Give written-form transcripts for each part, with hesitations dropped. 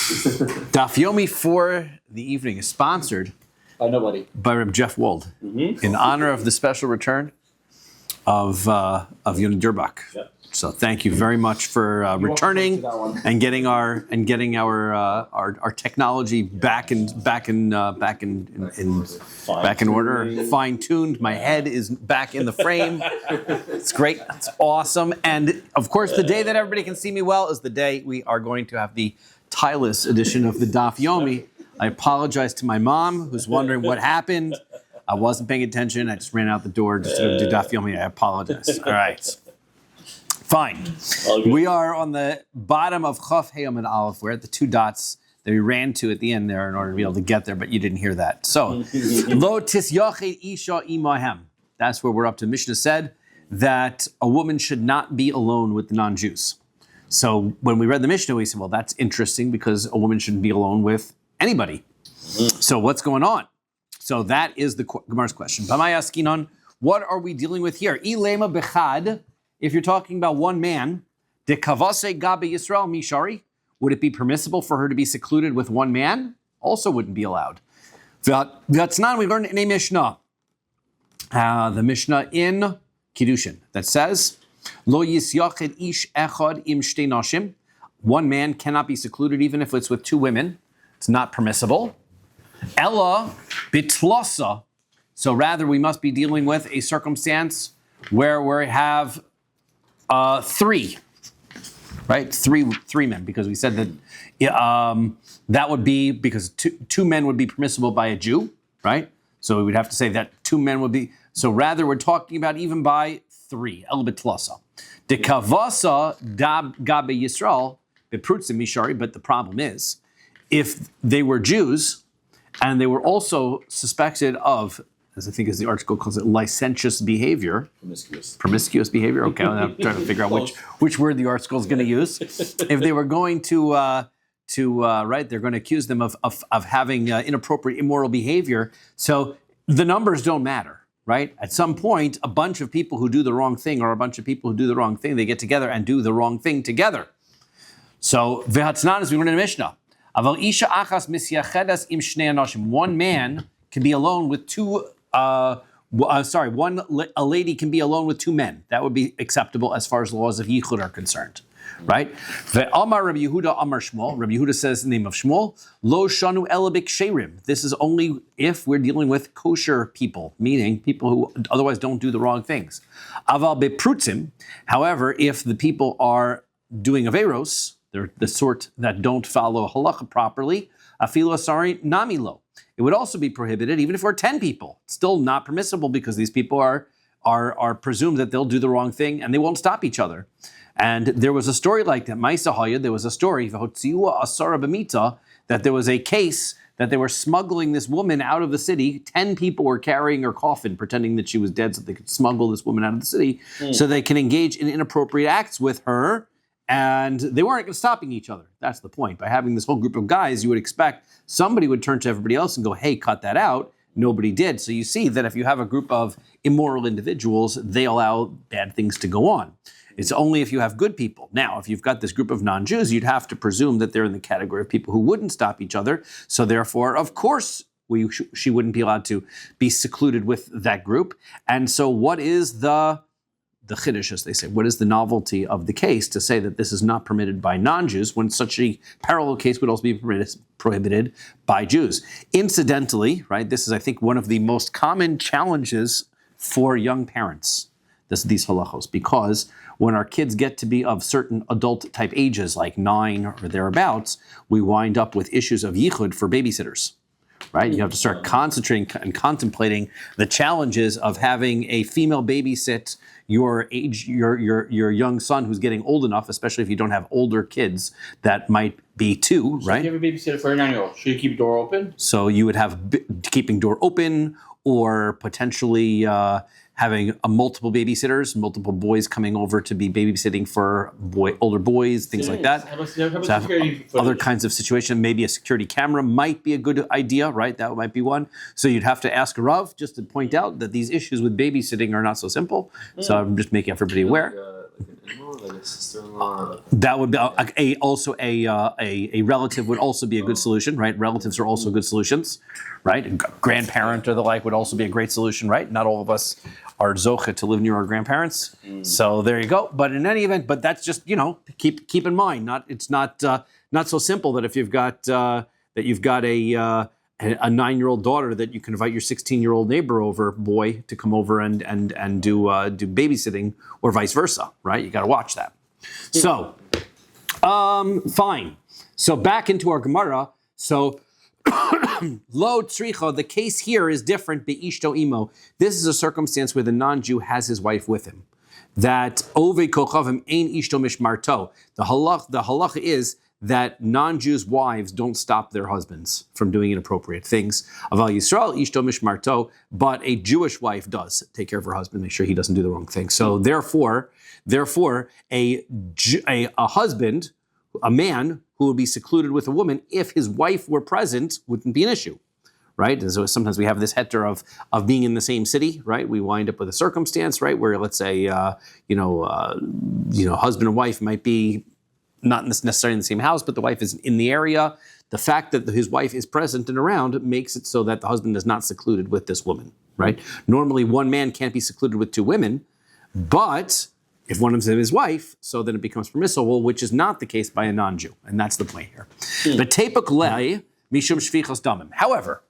Daf Yomi for the evening is sponsored by nobody. By Rabbi Jeff Wold in honor of the special return of Yonah Durbach. Yep. So thank you very much for returning and getting our technology back in order, fine-tuned. My head is back in the frame. It's great. It's awesome. And of course, the day that everybody can see me well is the day we are going to have the Tylus edition of the Daf Yomi. I apologize to my mom, who's wondering what happened. I wasn't paying attention. I just ran out the door just to do Daf Yomi. I apologize. All right. Fine. We are on the bottom of Chaf Hey Amud Aleph. We're at the two dots that we ran to at the end there in order to be able to get there, but you didn't hear that. So, Lo tisyached isha imahem. That's where we're up to. Mishnah said that a woman should not be alone with the non-Jews. So when we read the Mishnah, we said, well, that's interesting because a woman shouldn't be alone with anybody. So what's going on? So that is the Gemara's question. What are we dealing with here? Ilema bechad. If you're talking about one man, de kavase gabe Yisrael mishari, would it be permissible for her to be secluded with one man? Also wouldn't be allowed. V'atznan, we learned in a Mishnah, the Mishnah in Kiddushin, that says, Lo yisyachid ish echad im shtei nashim. One man cannot be secluded even if it's with two women. It's not permissible. Ella bitlasa. So rather, we must be dealing with a circumstance where we have three, right? Three men, because we said that that would be because two men would be permissible by a Jew, right? So we would have to say that two men would be. So rather, we're talking about even by three. El bitlasa. De kavasa gabe Yisrael beprutzim mishari. But the problem is, if they were Jews and they were also suspected of, as I think as the article calls it, licentious behavior. Promiscuous behavior. Okay, I'm trying to figure out which word the article is going to use. If they were going to right, they're going to accuse them of having inappropriate, immoral behavior. So the numbers don't matter, right? At some point, a bunch of people who do the wrong thing or a bunch of people who do the wrong thing, they get together and do the wrong thing together. So vehatznan, as we learned in the Mishnah, aval isha achas misyachedas im shnei anashim. One man can be alone with two. A lady can be alone with two men. That would be acceptable as far as laws of yichud are concerned, right? Ve'amar Rabbi Yehuda Amar Shmuel. Rabbi Yehuda says the name of Shmuel. Lo shanu elabik sherim. This is only if we're dealing with kosher people, meaning people who otherwise don't do the wrong things. Aval beprutzim. However, if the people are doing averos, they're the sort that don't follow halacha properly, afilu asari namilo. It would also be prohibited, even if we're 10 people. It's still not permissible because these people are presumed that they'll do the wrong thing and they won't stop each other. And there was a story like that. There was a story, that there was a case that they were smuggling this woman out of the city. 10 people were carrying her coffin, pretending that she was dead so they could smuggle this woman out of the city so they can engage in inappropriate acts with her. And they weren't stopping each other. That's the point. By having this whole group of guys, you would expect somebody would turn to everybody else and go, hey, cut that out. Nobody did. So you see that if you have a group of immoral individuals, they allow bad things to go on. It's only if you have good people. Now, if you've got this group of non-Jews, you'd have to presume that they're in the category of people who wouldn't stop each other. So therefore, of course, she wouldn't be allowed to be secluded with that group. And so what is the chiddush, as they say? What is the novelty of the case to say that this is not permitted by non-Jews when such a parallel case would also be prohibited by Jews? Incidentally, right, this is, I think, one of the most common challenges for young parents, these halachos, because when our kids get to be of certain adult type ages, like 9 or thereabouts, we wind up with issues of yichud for babysitters. Right? You have to start concentrating and contemplating the challenges of having a female babysit your young son who's getting old enough, especially if you don't have older kids that might be 2, right? So if you have a babysitter for a 9-year-old, should you keep the door open? So you would have keeping door open, or potentially having multiple babysitters, multiple boys coming over to be babysitting for older boys, things like that. How about security other kinds of situations. Maybe a security camera might be a good idea, right? That might be one. So you'd have to ask a Rav just to point out that these issues with babysitting are not so simple. So I'm just making everybody aware. like a sister-in-law. That would be also a relative would also be a good solution, right? Relatives are also good solutions, right? And grandparent or the like would also be a great solution, right? Not all of us are zoche to live near our grandparents, so there you go. But in any event, but that's just keep in mind. It's not so simple that if you've got a 9-year-old daughter that you can invite your 16-year-old neighbor over boy to come over and do babysitting or vice versa, right? You got to watch that. So, fine. So back into our Gemara. So, lo tzricha, the case here is different. Be'ishto imo. This is a circumstance where the non-Jew has his wife with him. That ove kochavim ein ishto mishmarto. The halach is that non-Jews' wives don't stop their husbands from doing inappropriate things. Aval Yisrael ishto mishmarto, but a Jewish wife does take care of her husband, make sure he doesn't do the wrong thing. So therefore, a husband, a man who would be secluded with a woman, if his wife were present, wouldn't be an issue, right? And so sometimes we have this heter of being in the same city, right? We wind up with a circumstance, right, where let's say, husband and wife might be not necessarily in the same house, but the wife is in the area. The fact that his wife is present and around makes it so that the husband is not secluded with this woman, right? Normally, one man can't be secluded with two women, but if one of them is his wife, so then it becomes permissible, which is not the case by a non-Jew, and that's the point here. However,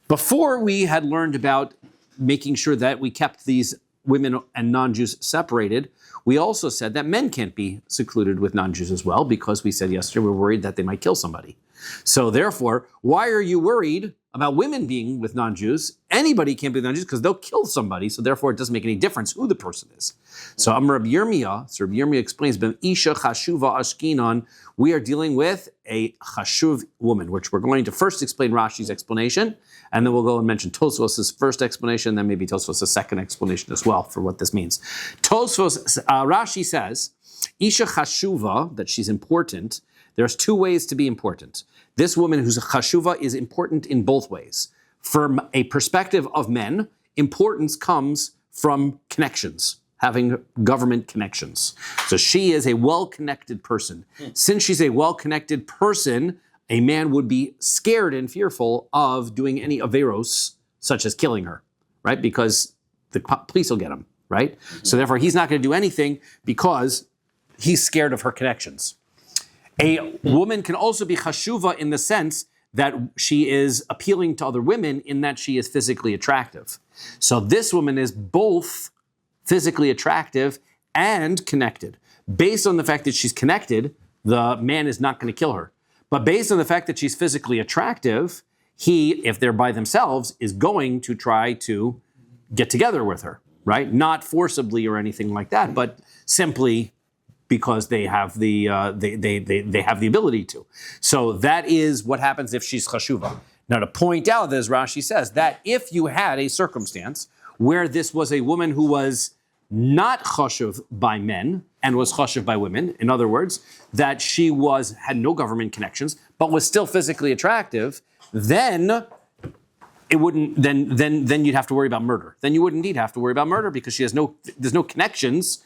before we had learned about making sure that we kept these women and non-Jews separated, we also said that men can't be secluded with non-Jews as well, because we said yesterday we're worried that they might kill somebody. So therefore, why are you worried about women being with non-Jews? Anybody can't be with non-Jews because they'll kill somebody, so therefore it doesn't make any difference who the person is. So Rabbi Yirmiyah explains, Ben Isha Chashuva Ashkinon, we are dealing with a Chashuv woman, which we're going to first explain Rashi's explanation, and then we'll go and mention Tosfos' first explanation, then maybe Tosfos' second explanation as well for what this means. Rashi says, Isha Chashuva, that she's important. There's two ways to be important. This woman who's a chashuva is important in both ways. From a perspective of men, importance comes from connections, having government connections. So she is a well-connected person. Since she's a well-connected person, a man would be scared and fearful of doing any averos, such as killing her, right? Because the police will get him, right? So therefore, he's not going to do anything because he's scared of her connections. A woman can also be chashuva in the sense that she is appealing to other women in that she is physically attractive. So this woman is both physically attractive and connected. Based on the fact that she's connected, the man is not going to kill her. But based on the fact that she's physically attractive, he, if they're by themselves, is going to try to get together with her, right? Not forcibly or anything like that, but simply because they have the they have the ability to. So that is what happens if she's chashuva. Now to point out, as Rashi says, that if you had a circumstance where this was a woman who was not chashuv by men and was chashuv by women, in other words, that she had no government connections but was still physically attractive, then it wouldn't. Then you'd have to worry about murder. Then you wouldn't indeed have to worry about murder because there's no connections.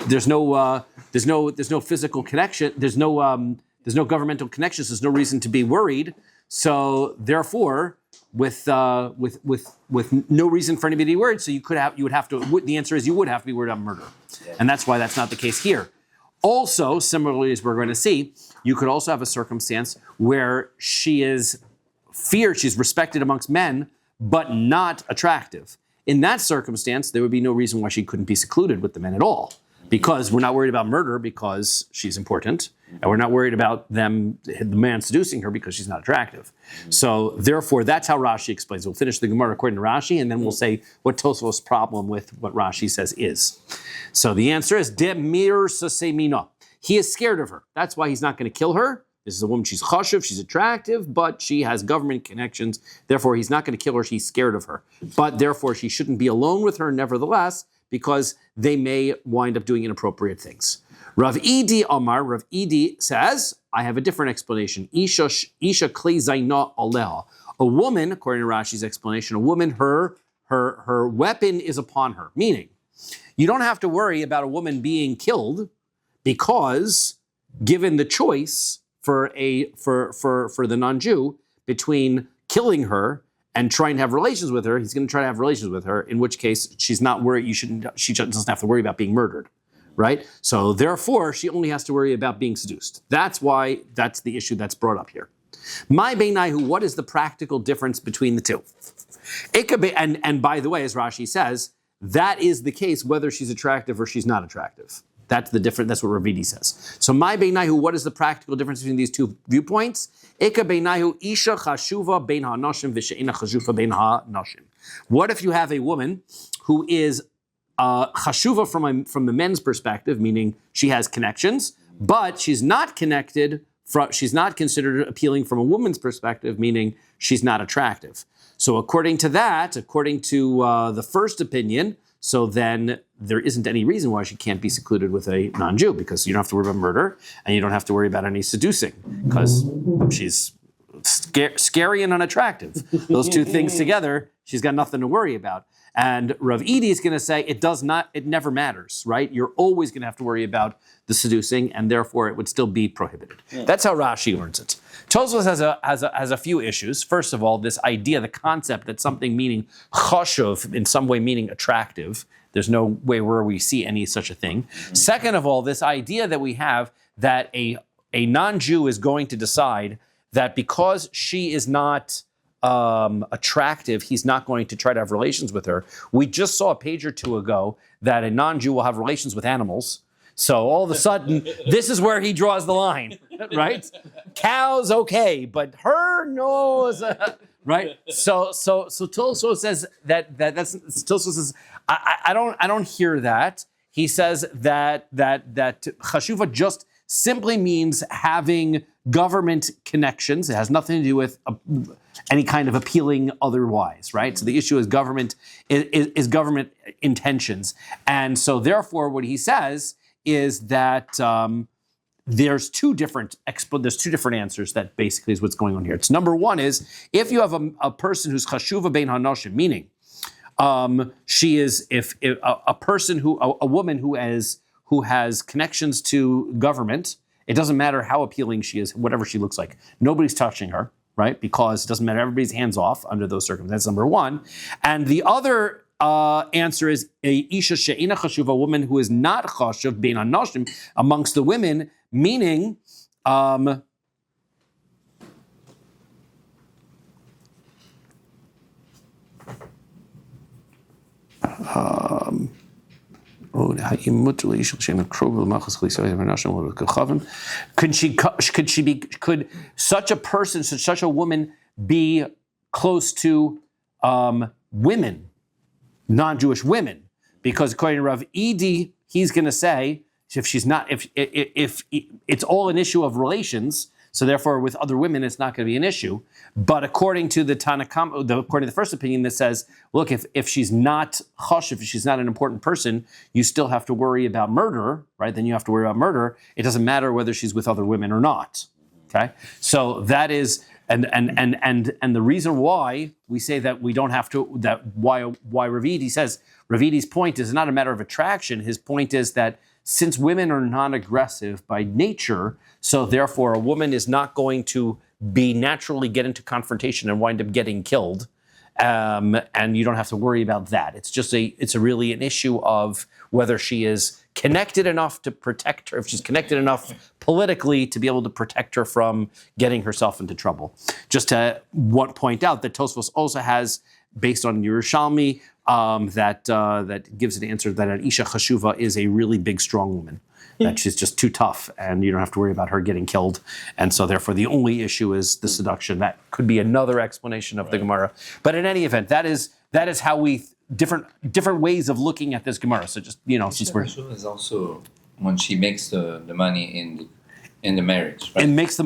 There's no physical connection. There's no governmental connections. There's no reason to be worried. So therefore, with no reason for anybody to be worried, so the answer is you would have to be worried about murder, and that's why that's not the case here. Also, similarly, as we're going to see, you could also have a circumstance where she's respected amongst men, but not attractive. In that circumstance, there would be no reason why she couldn't be secluded with the men at all. Because we're not worried about murder because she's important, and we're not worried about the man seducing her because she's not attractive. So therefore, that's how Rashi explains. We'll finish the Gemara according to Rashi, and then we'll say what Tosfos' problem with what Rashi says is. So the answer is Demir Sasemina. He is scared of her. That's why he's not going to kill her. This is a woman, she's chashuv, she's attractive, but she has government connections. Therefore, he's not going to kill her. He's scared of her. But therefore, she shouldn't be alone with her nevertheless, because they may wind up doing inappropriate things. Rav Idi says, I have a different explanation. Isha klei zaina aleha. A woman, according to Rashi's explanation, a woman, her weapon is upon her. Meaning, you don't have to worry about a woman being killed because given the choice for the non-Jew between killing her and trying to have relations with her, he's going to try to have relations with her, in which case she's not worried. She doesn't have to worry about being murdered, right? So therefore, she only has to worry about being seduced. That's the issue that's brought up here. My beinaihu, what is the practical difference between the two? And by the way, as Rashi says, that is the case whether she's attractive or she's not attractive. That's the difference. That's what Ravidi says. So my beinaihu, what is the practical difference between these two viewpoints? Ika beinaihu isha chashuva bein ha'nashim v'she'ina chashuva bein ha'nashim. What if you have a woman who is chashuva from the men's perspective, meaning she has connections, but she's not connected. She's not considered appealing from a woman's perspective, meaning she's not attractive. So according to the first opinion, so then there isn't any reason why she can't be secluded with a non-Jew, because you don't have to worry about murder and you don't have to worry about any seducing, because she's scary and unattractive. Those two things together, she's got nothing to worry about. And Rav Idi is going to say it never matters, right? You're always going to have to worry about the seducing, and therefore it would still be prohibited. Yeah. That's how Rashi learns it. Tosfos has a few issues. First of all, this idea, the concept that something meaning chashuv, in some way meaning attractive, there's no way where we see any such a thing. Mm-hmm. Second of all, this idea that we have that a non-Jew is going to decide that because she is not attractive, he's not going to try to have relations with her. We just saw a page or two ago that a non-Jew will have relations with animals. So all of a sudden, this is where he draws the line, right? Cows, okay, but her, no, right? So Tosfos says that's Tosfos says I don't hear that. He says that chashuva just simply means having government connections. It has nothing to do with any kind of appealing otherwise, right? So the issue is government intentions, and so therefore, what he says is that there's two different answers. That basically is what's going on here. It's number one is if you have a person who's chashuva bein hanoshim, meaning she is if a person a woman who has connections to government. It doesn't matter how appealing she is, whatever she looks like. Nobody's touching her, right? Because it doesn't matter. Everybody's hands off under those circumstances. Number one, and the other answer is a isha she'ina chashuv, a woman who is not chashuv bein hanoshim amongst the women, meaning could such a woman be close to women, non-Jewish women? Because according to Rav Idi, he's going to say if she's not, if it's all an issue of relations, so therefore with other women it's not going to be an issue. But according to the Tanakam, according to the first opinion that says, look, if she's not chashuv, if she's not an important person, you still have to worry about murder, right? Then you have to worry about murder. It doesn't matter whether she's with other women or not. Okay, so that is. And the reason why we say that we don't have to, why Ravidi says, Ravidi's point is not a matter of attraction. His point is that since women are non-aggressive by nature, so therefore a woman is not going to be naturally get into confrontation and wind up getting killed. And you don't have to worry about that. It's really an issue of whether she is connected enough to protect her, if she's connected enough politically to be able to protect her from getting herself into trouble. Just to point out that Tosfos also has, based on Yerushalmi, that gives an answer that an Isha Chashuva is a really big, strong woman. That she's just too tough and you don't have to worry about her getting killed. And so therefore the only issue is the seduction. That could be another explanation of the Gemara. But in any event, that is how we, different ways of looking at this Gemara. So just, since we're... is also when she makes the money in the marriage, right? And makes the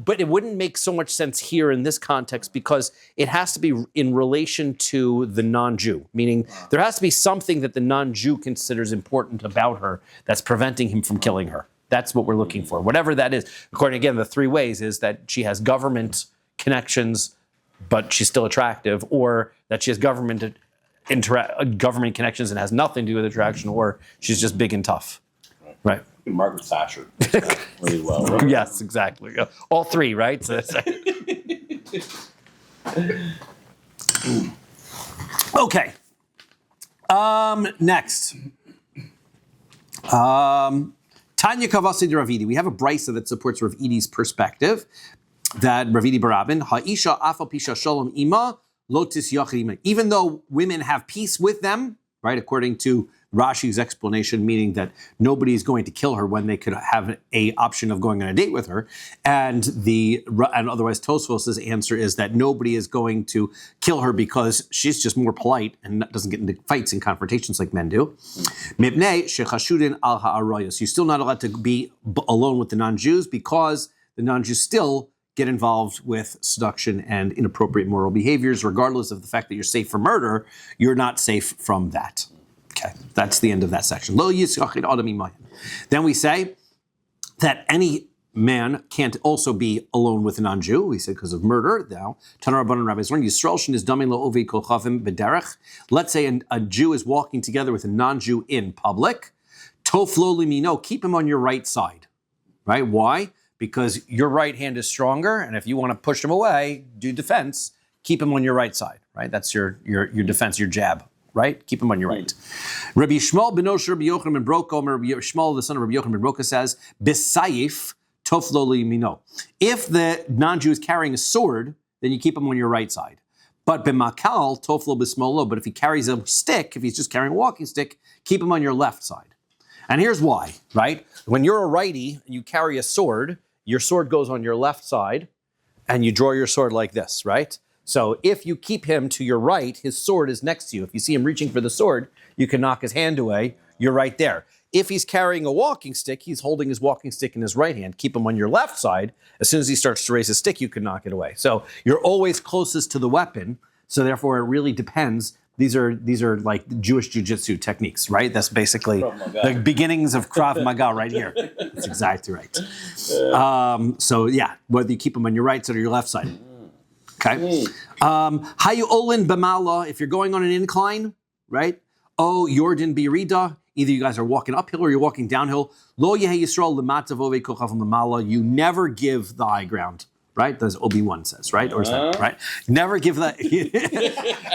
but it wouldn't make so much sense here in this context because it has to be in relation to the non-Jew, meaning there has to be something that the non-Jew considers important about her that's preventing him from killing her. That's what we're looking for, whatever that is. According, again, the three ways is that she has government connections, but she's still attractive, or that she has government connections and has nothing to do with attraction, or she's just big and tough, right? Margaret Thatcher. Really well. Right? Yes, exactly. All three, right? So okay. Next. Tanya Kavasi de Ravidi. We have a brisa that supports Rav Edi's perspective that Ravidi Barabin, Ha'isha afa pisha shalom ima lotis yachim. Even though women have peace with them, right, according to Rashi's explanation, meaning that nobody is going to kill her when they could have a option of going on a date with her, and otherwise Tosfos' answer is that nobody is going to kill her because she's just more polite and doesn't get into fights and confrontations like men do. Mibnei shechashudin al ha'arayos. You're still not allowed to be alone with the non-Jews because the non-Jews still get involved with seduction and inappropriate moral behaviors, regardless of the fact that you're safe from murder. You're not safe from that. Okay, that's the end of that section. Then we say that any man can't also be alone with a non-Jew. We say because of murder. Now, let's say a Jew is walking together with a non-Jew in public. Keep him on your right side. Right? Why? Because your right hand is stronger, and if you want to push him away, do defense, keep him on your right side. Right? That's your defense, your jab. Right? Keep him on your right. Rabbi Shmuel benosh Rabbi Yochanan ben Broka, Rabbi Shmuel, the son of Rabbi Yochanan ben Broka, says, "B'sayif toflo liyamino." If the non-Jew is carrying a sword, then you keep him on your right side. But b'makal toflo b'smolo. But if he carries a stick, if he's just carrying a walking stick, keep him on your left side. And here's why. Right? When you're a righty and you carry a sword, your sword goes on your left side, and you draw your sword like this. Right? So if you keep him to your right, his sword is next to you. If you see him reaching for the sword, you can knock his hand away. You're right there. If he's carrying a walking stick, he's holding his walking stick in his right hand. Keep him on your left side. As soon as he starts to raise his stick, you can knock it away. So you're always closest to the weapon. So therefore, it really depends. These are like Jewish jiu-jitsu techniques, right? That's basically the beginnings of Krav Maga right here. That's exactly right. So yeah, whether you keep him on your right side or your left side. Okay. Hayu olin b'mala, if you're going on an incline, right? Oh, Yordan birida, either you guys are walking uphill or you're walking downhill. Lo yehe Yisrael lemata vove kochav l'mala, you never give the high ground, right? That's Obi-Wan says, right? Or something, right? Never give that.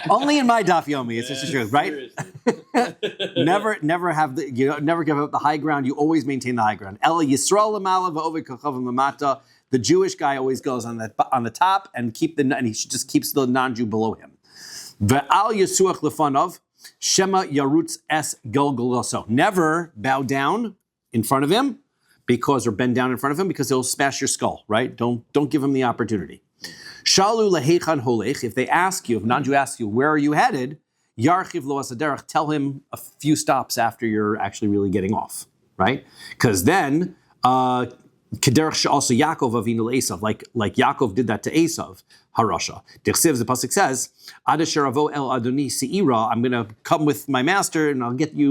Only in my Daf Yomi, it's just the truth, right? never give up the high ground. You always maintain the high ground. Ela Yisrael lemala vove kochav lemata. The Jewish guy always goes on the top and he just keeps the non-Jew below him. Ve'al yisuach lefanov shema yarutz es gelgoloso. Never bow down in front of him or bend down in front of him because he'll smash your skull. Right? Don't give him the opportunity. Shalu lehechan holech. If non-Jew asks you where are you headed, yarchiv lo asaderach. Tell him a few stops after you're actually really getting off. Right? Because then. Kederach also Yaakov Avinu Esav, like Yaakov did that to Esav, Harasha. Dichsiv, the pasuk says, Adasher avo el Adoni Seira. I'm going to come with my master, and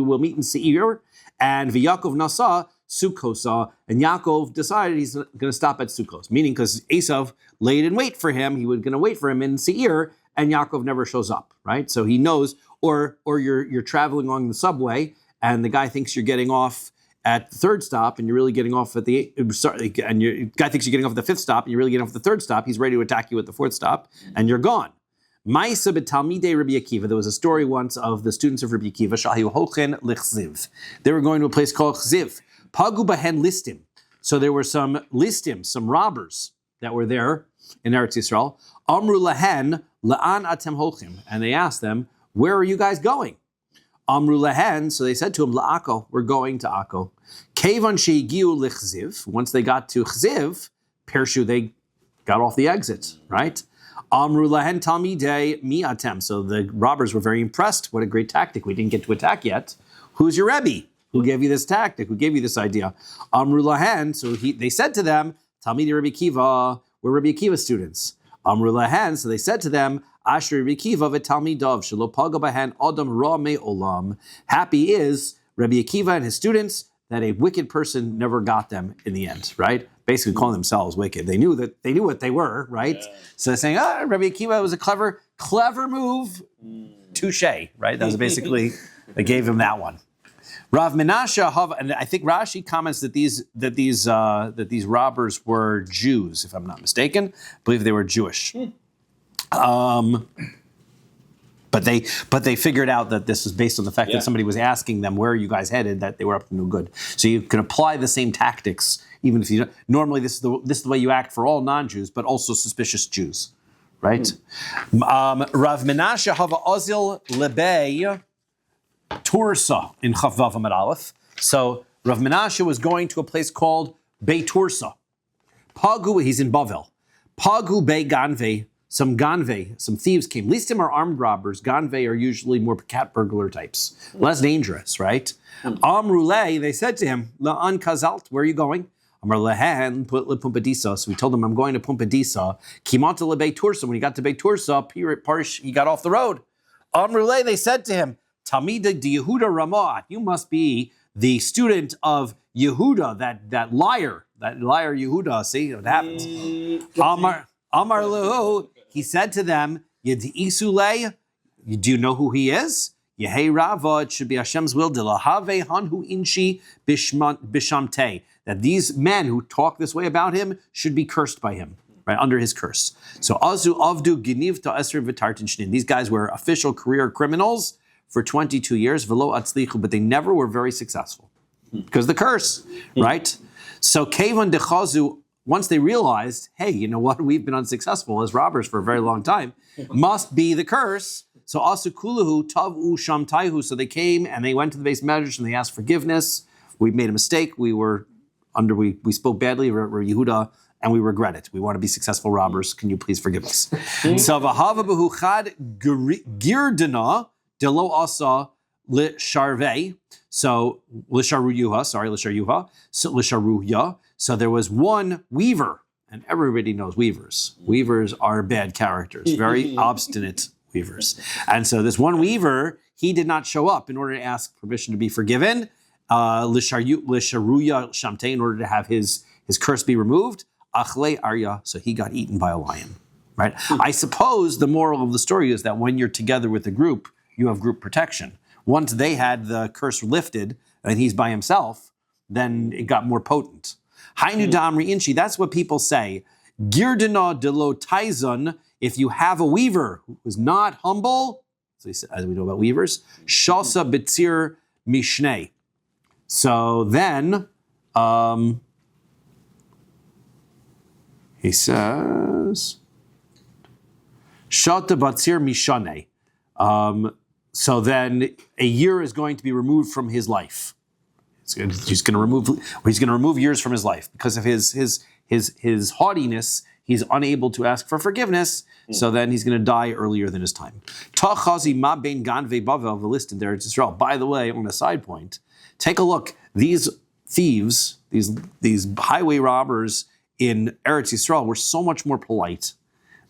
we'll meet in Seir. And V'Yaakov Nasa Sukkosa, and Yaakov decided he's going to stop at Sukkos, meaning because Esav laid in wait for him, he was going to wait for him in Seir, and Yaakov never shows up, right? So he knows, or you're traveling along the subway, and the guy thinks you're getting off at the third stop, and you're really getting off at the guy thinks you're getting off at the fifth stop, and you're really getting off at the third stop. He's ready to attack you at the fourth stop, and you're gone. Ma'isa b'talmidei Rabbi Akiva. There was a story once of the students of Rabbi Akiva. Shahiu holchen lichziv. They were going to a place called Chziv. Pagu bahen listim. So there were some listim, some robbers that were there in Eretz Yisrael. Amru lahen la'an atem holchim, and they asked them, "Where are you guys going?" Amru lehen, so they said to him, La'ako, we're going to Akko. Kevan sheigiu lichziv. Once they got to Chziv, Pershu, they got off the exit, right? Amru lehen talmidei mi atem. So the robbers were very impressed. What a great tactic. We didn't get to attack yet. Who's your Rebbe? Who gave you this tactic? Who gave you this idea? Amru lehen. So they said to them, Talmidei Rabbi Akiva, we're Rabbi Akiva students. Amru lehen. So they said to them, Asher Rabbi Akiva v'talmidav shelo paga bahen adam ra me olam. Happy is Rabbi Akiva and his students that a wicked person never got them in the end, right? Basically calling themselves wicked. They knew what they were, right? Yeah. So they're saying, Rabbi Akiva was a clever move. Touche, right? That was basically, they gave him that one. Rav Menashe, and I think Rashi comments that these robbers were Jews, if I'm not mistaken. I believe they were Jewish. But they figured out that this was based on the fact that somebody was asking them, where are you guys headed, that they were up to no good. So you can apply the same tactics, even if you don't. Normally this is the way you act for all non-Jews, but also suspicious Jews, right? Rav Menashe hava ozil lebei Tursa in Chavav Amud Aleph. So Rav Menashe was going to a place called Beit Tursa. Pagu, he's in Bavel. Pagu Bei Ganve. Some thieves came. Listim are armed robbers. Ganve are usually more cat burglar types. Less dangerous, right? Amruleh, they said to him, La'an Kazalt, where are you going? Amar Lehen, Pumpadisa. So we told him, I'm going to Pumpadisa. Kimata Lebei Tursa. When he got to Beit Tursa, he got off the road. Amruleh, they said to him, Tamida de Yehuda Ramat, you must be the student of Yehuda, that liar Yehuda. See what happens. Amar Lehu, he said to them, Yedi'isule, do you know who he is? Yehei Rava, it should be Hashem's will, Dilahave Hanhu Inshi Bishamte, that these men who talk this way about him should be cursed by him, right, under his curse. So Azu Avdu Geniv to Esri V'Tartin Shnin. These guys were official career criminals for 22 years, Velo Atzlichu, but they never were very successful because of the curse, right? So Kevan Dechazu, once they realized, hey, you know what? We've been unsuccessful as robbers for a very long time. Must be the curse. So Asukuluhu Tavu Shamtaihu. So they came and they went to the base measures and they asked forgiveness. We made a mistake. We spoke badly of Yehuda and we regret it. We want to be successful robbers. Can you please forgive us? So Vahavabahu Chad Girdana Delo Asa Lisharve. So Lisharuyuha. So Lisharuya. So there was one weaver, and everybody knows weavers. Weavers are bad characters, very obstinate weavers. And so this one weaver, he did not show up in order to ask permission to be forgiven. Lisharuya Shamte, in order to have his curse be removed. Achle Arya, so he got eaten by a lion. Right? I suppose the moral of the story is that when you're together with a group, you have group protection. Once they had the curse lifted, and he's by himself, then it got more potent. Hainu Damri Inchi, that's what people say. Girdana de lo taizon, if you have a weaver who is not humble, so as we know about weavers, Shasa Bitzir Mishneh. So then, he says, Shata Batzir Mishaneh. So then a year is going to be removed from his life. He's going to remove years from his life because of his haughtiness. He's unable to ask for forgiveness, so then he's going to die earlier than his time. Tachazi ma bein ganvei bavel v'listin there to Israel. By the way, on a side point, take a look. These thieves, these highway robbers in Eretz Yisrael were so much more polite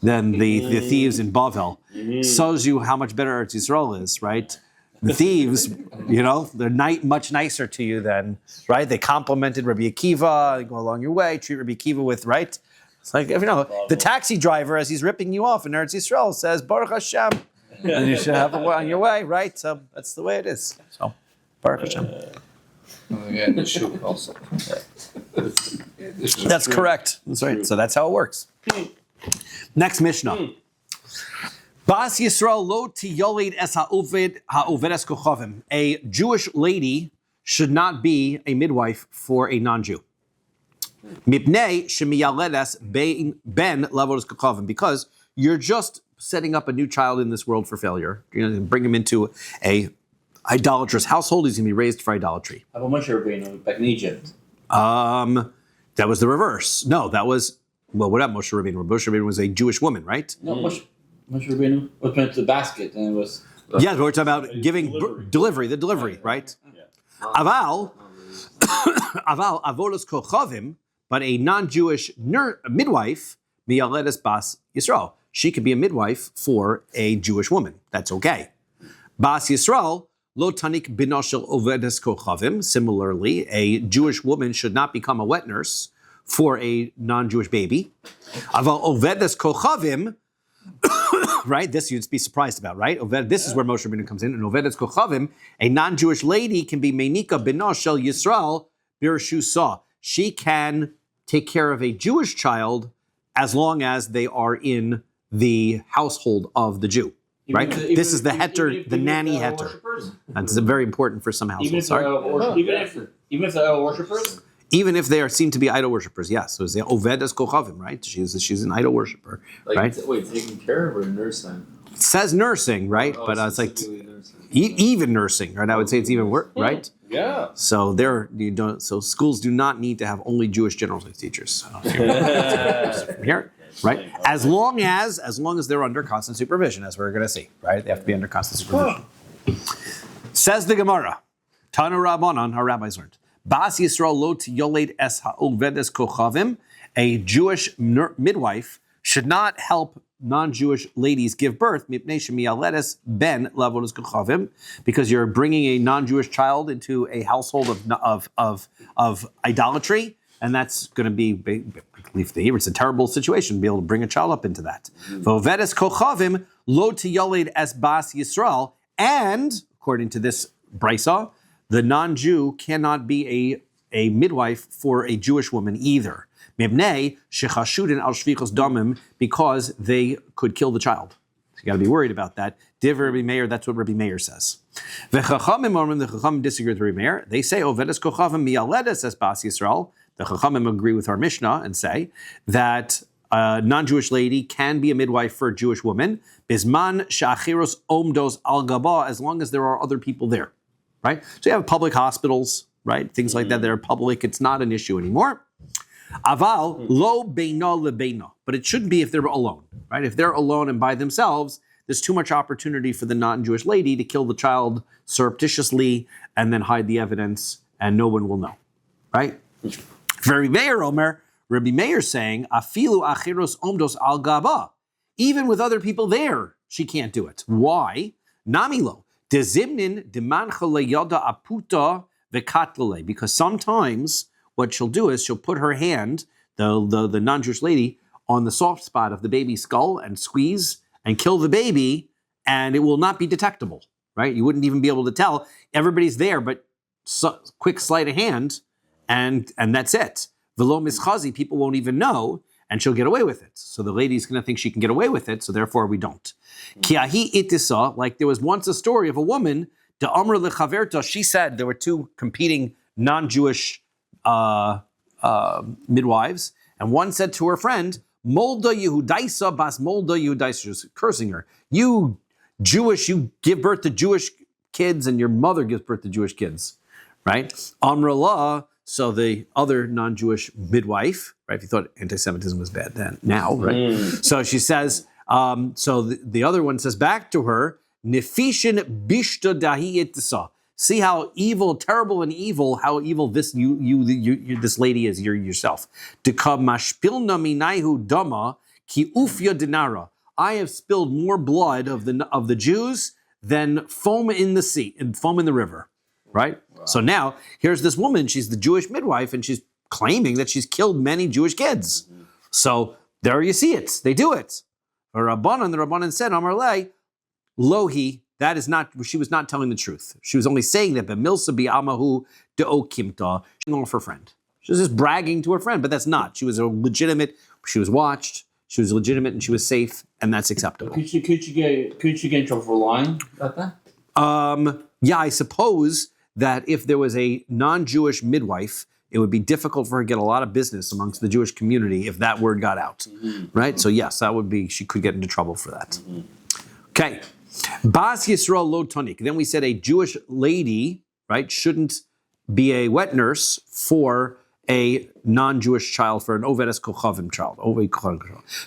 than the thieves in Bavel. Shows you how much better Eretz Yisrael is, right? The thieves, they're much nicer to you than, right? They complimented Rabbi Akiva, they go along your way, treat Rabbi Akiva with, right? It's like, the taxi driver, as he's ripping you off in Eretz Yisrael, says, Baruch Hashem, and you should have it on your way, right? So that's the way it is. So, Baruch Hashem. Yeah, the shoe also. That's correct. That's right. So that's how it works. Next Mishnah. Bas Yisrael lo tiyolid es ha'ovedes kochavim. A Jewish lady should not be a midwife for a non-Jew. Mipnei shemiyaledes ben lavodes kochavim. Because you're just setting up a new child in this world for failure. You're going to bring him into a idolatrous household. He's going to be raised for idolatry. How about Moshe Rabbeinu back in Egypt? That was the reverse. No, that was, what about Moshe Rabbeinu? Moshe Rabbeinu was a Jewish woman, right? No, Moshe Rabbeinu was put into the basket, and it was... Yeah, we're talking about giving delivery, right? Yeah. Aval avodas kochavim, but a non-Jewish midwife, miyaledes bas Yisrael. She could be a midwife for a Jewish woman. That's okay. Bas Yisrael, lo tanik binoshel ovedes kochavim. Similarly, a Jewish woman should not become a wet nurse for a non-Jewish baby. Aval ovedes kochavim, right? This you'd be surprised about, right? This is where Moshe Rabbeinu comes in. And Ovedes Kochavim, a non-Jewish lady can be Meinika Bino Shel Yisrael Birshusa. She can take care of a Jewish child as long as they are in the household of the Jew, right? This is the heter, the nanny heter. That's very important for some households. Even if they're idol worshippers? Even if they are seen to be idol worshippers, yes. So it's the Ovedes Kochavim, right? She's an idol worshipper, right? Wait, taking care of or nursing? It says nursing, right? But it's like even nursing, right? I would say it's even worse, right? Yeah. So So schools do not need to have only Jewish general studies teachers. Here, right? As long as they're under constant supervision, as we're going to see, right? They have to be under constant supervision. Says the Gemara, Tanu Rabbanan, our rabbis learned. Bas Yisrael lo tiyoled es ha'ovedes kochavim. A Jewish midwife should not help non-Jewish ladies give birth, mipnei shemiyaledes ben lavodos kochavim, because you're bringing a non-Jewish child into a household of idolatry, and that's going to be, it's a terrible situation to be able to bring a child up into that. V'ovedes kochavim lo tiyoled es bas Yisrael, and according to this brisa, the non-Jew cannot be a midwife for a Jewish woman either. Mibnei shechashudin al shvichos damim, because they could kill the child. So you got to be worried about that. Div Rabbi Meir, that's what Rabbi Meir says. V'chachamim, the Chachamim disagree with Rabbi Meir. They say Ovedes kochavim miyaledes es bas Yisrael. The Chachamim agree with our Mishnah and say that a non-Jewish lady can be a midwife for a Jewish woman. Bisman she'achiros omdos al gaba, as long as there are other people there. Right? So you have public hospitals, right? Things like that are public. It's not an issue anymore. Aval lo beino lebeino, but it shouldn't be if they're alone, right? If they're alone and by themselves, there's too much opportunity for the non-Jewish lady to kill the child surreptitiously and then hide the evidence, and no one will know, right? Rabbi Meir Omer, Rabbi Meir saying, afilu achiros omdos al gaba, even with other people there, she can't do it. Why? Namilo. Because sometimes what she'll do is she'll put her hand, the non-Jewish lady, on the soft spot of the baby's skull and squeeze and kill the baby, and it will not be detectable, right? You wouldn't even be able to tell. Everybody's there, but quick sleight of hand, and that's it. Velo mischazi, people won't even know, and she'll get away with it. So the lady's going to think she can get away with it, so therefore we don't. Kiahi itisa, like there was once a story of a woman, de amr lechaverta, she said there were two competing non-Jewish midwives, and one said to her friend, Molda Yehudaisa bas Molda Yehudaisa, she was cursing her. You Jewish, you give birth to Jewish kids, and your mother gives birth to Jewish kids, right? Amrullah. So the other non-Jewish midwife, right? If you thought anti-Semitism was bad then, now, right? So she says, so the other one says back to her, Nefishin bishta dahi itisa. See how evil, terrible and evil, how evil this this lady is, yourself. Deka mashpilna minaihu dama ki ufya dinara. I have spilled more blood of the Jews than foam in the sea and foam in the river. Right? Wow. So now, here's this woman, she's the Jewish midwife, and she's claiming that she's killed many Jewish kids. Mm-hmm. So there you see it. They do it. The Rabbanan said, Amar lei, lohi, that is not, she was not telling the truth. She was only saying that, b'milsa bi'amahu de'okimta, she's going off her friend. She was just bragging to her friend, but that's not. She was a legitimate, she was watched, she was legitimate, and she was safe, and that's acceptable. Could she get in trouble for lying about that? Yeah, I suppose that if there was a non-Jewish midwife, it would be difficult for her to get a lot of business amongst the Jewish community if that word got out, right? So yes, that would be, she could get into trouble for that. Okay, Bas Yisrael lo tonik. Then we said a Jewish lady, right, shouldn't be a wet nurse for a non-Jewish child, for an Ovedes Kochavim child.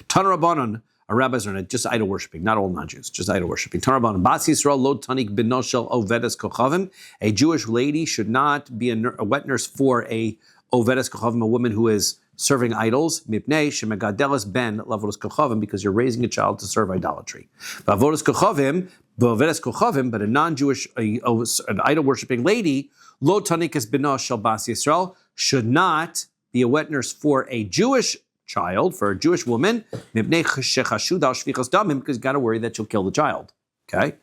Tana Rabbanan, our rabbis are just idol worshipping, not all non-Jews, just idol worshipping. Tana Rabbanan, Bas Yisrael lo tanik bino shel Ovedes Kochavim. A Jewish lady should not be a wet nurse for a Ovedes Kochavim, a woman who is serving idols, mipnei shemegadelas ben lavodos kochavim, because you're raising a child to serve idolatry. Lavodos kochavim, b'ovedes kochavim, but a non-Jewish, an idol-worshipping lady, lo tanikas b'no shel bas Yisrael, should not be a wet nurse for a Jewish child, for a Jewish woman, because you got to worry that she'll kill the child. Okay?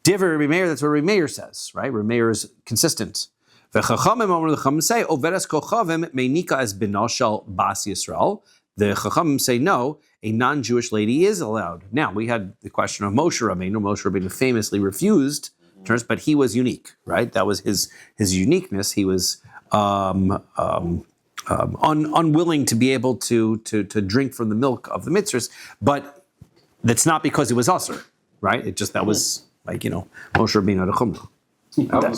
Diver Rabbi Meir, that's what Rabbi Meir says, right? Rabbi Meir is consistent. The Chachamim say, Ovedas Kochavim meinika as binashal bas Yisrael. The Chachamim say, no, a non-Jewish lady is allowed. Now, we had the question of Moshe Rabbeinu. Moshe Rabbeinu famously refused, but he was unique, right? That was his uniqueness. He was unwilling to be able to drink from the milk of the mitzvahs, but that's not because he was usher, right? It just, that was like, Moshe Rabbeinu had a chumrah.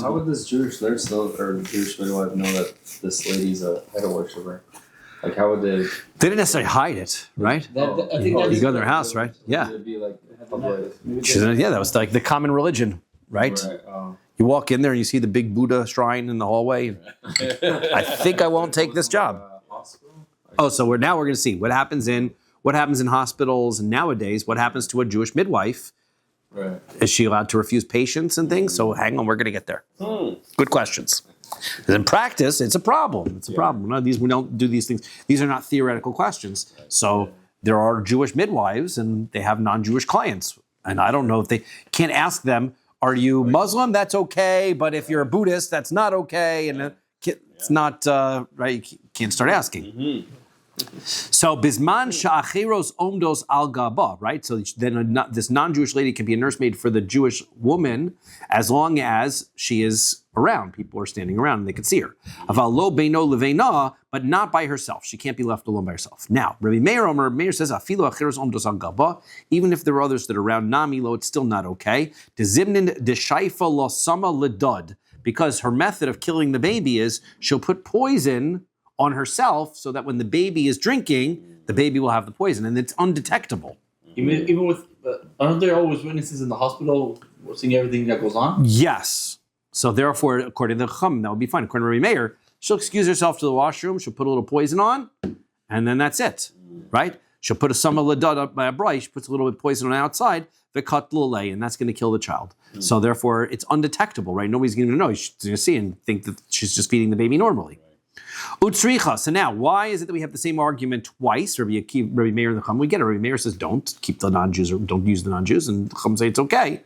How would this Jewish nurse know, or Jewish midwife know that this lady's a idol worshiper? Like, how would they? They didn't necessarily hide it, right? I think You go to their house, right? Yeah. It'd be like, Yeah, that was like the common religion, right? You walk in there and you see the big Buddha shrine in the hallway. I think I won't take this job. Oh, so we're going to see what happens in hospitals nowadays. What happens to a Jewish midwife? Right. Is she allowed to refuse patients and things? So hang on, we're going to get there. Good questions. In practice, it's a problem. It's a problem. No, we don't do these things. These are not theoretical questions. So there are Jewish midwives and they have non-Jewish clients. And I don't know if they can't ask them, are you Muslim? That's okay. But if you're a Buddhist, that's not okay. And it's not, right? You can't start asking. So bisman sha'achiros omdos al gaba, right? So then this non-Jewish lady can be a nursemaid for the Jewish woman as long as she is around. People are standing around and they can see her. Aval lo beino leveina, but not by herself. She can't be left alone by herself. Now, Rabbi Meir says, afilu achiros omdos al gaba, even if there are others that are around nami lo, it's still not okay. De zimnin de shaifa lo sama ledud, because her method of killing the baby is she'll put poison on herself so that when the baby is drinking, the baby will have the poison, and it's undetectable. Even with, aren't there always witnesses in the hospital seeing everything that goes on? Yes. So therefore, according to the Chum, that would be fine. According to Rabbi Meir, she'll excuse herself to the washroom, she'll put a little poison on, and then that's it, right? She'll put a sama ladad up by a bright, she puts a little bit of poison on the outside, v'kat lulei, and that's going to kill the child. So therefore, it's undetectable, right? Nobody's going to know. She's going to see and think that she's just feeding the baby normally. Utsricha. So now, why is it that we have the same argument twice? Rabbi Meir and the Chum, we get it. Rabbi Meir says, don't keep the non-Jews, or don't use the non-Jews, and the Chum say it's okay.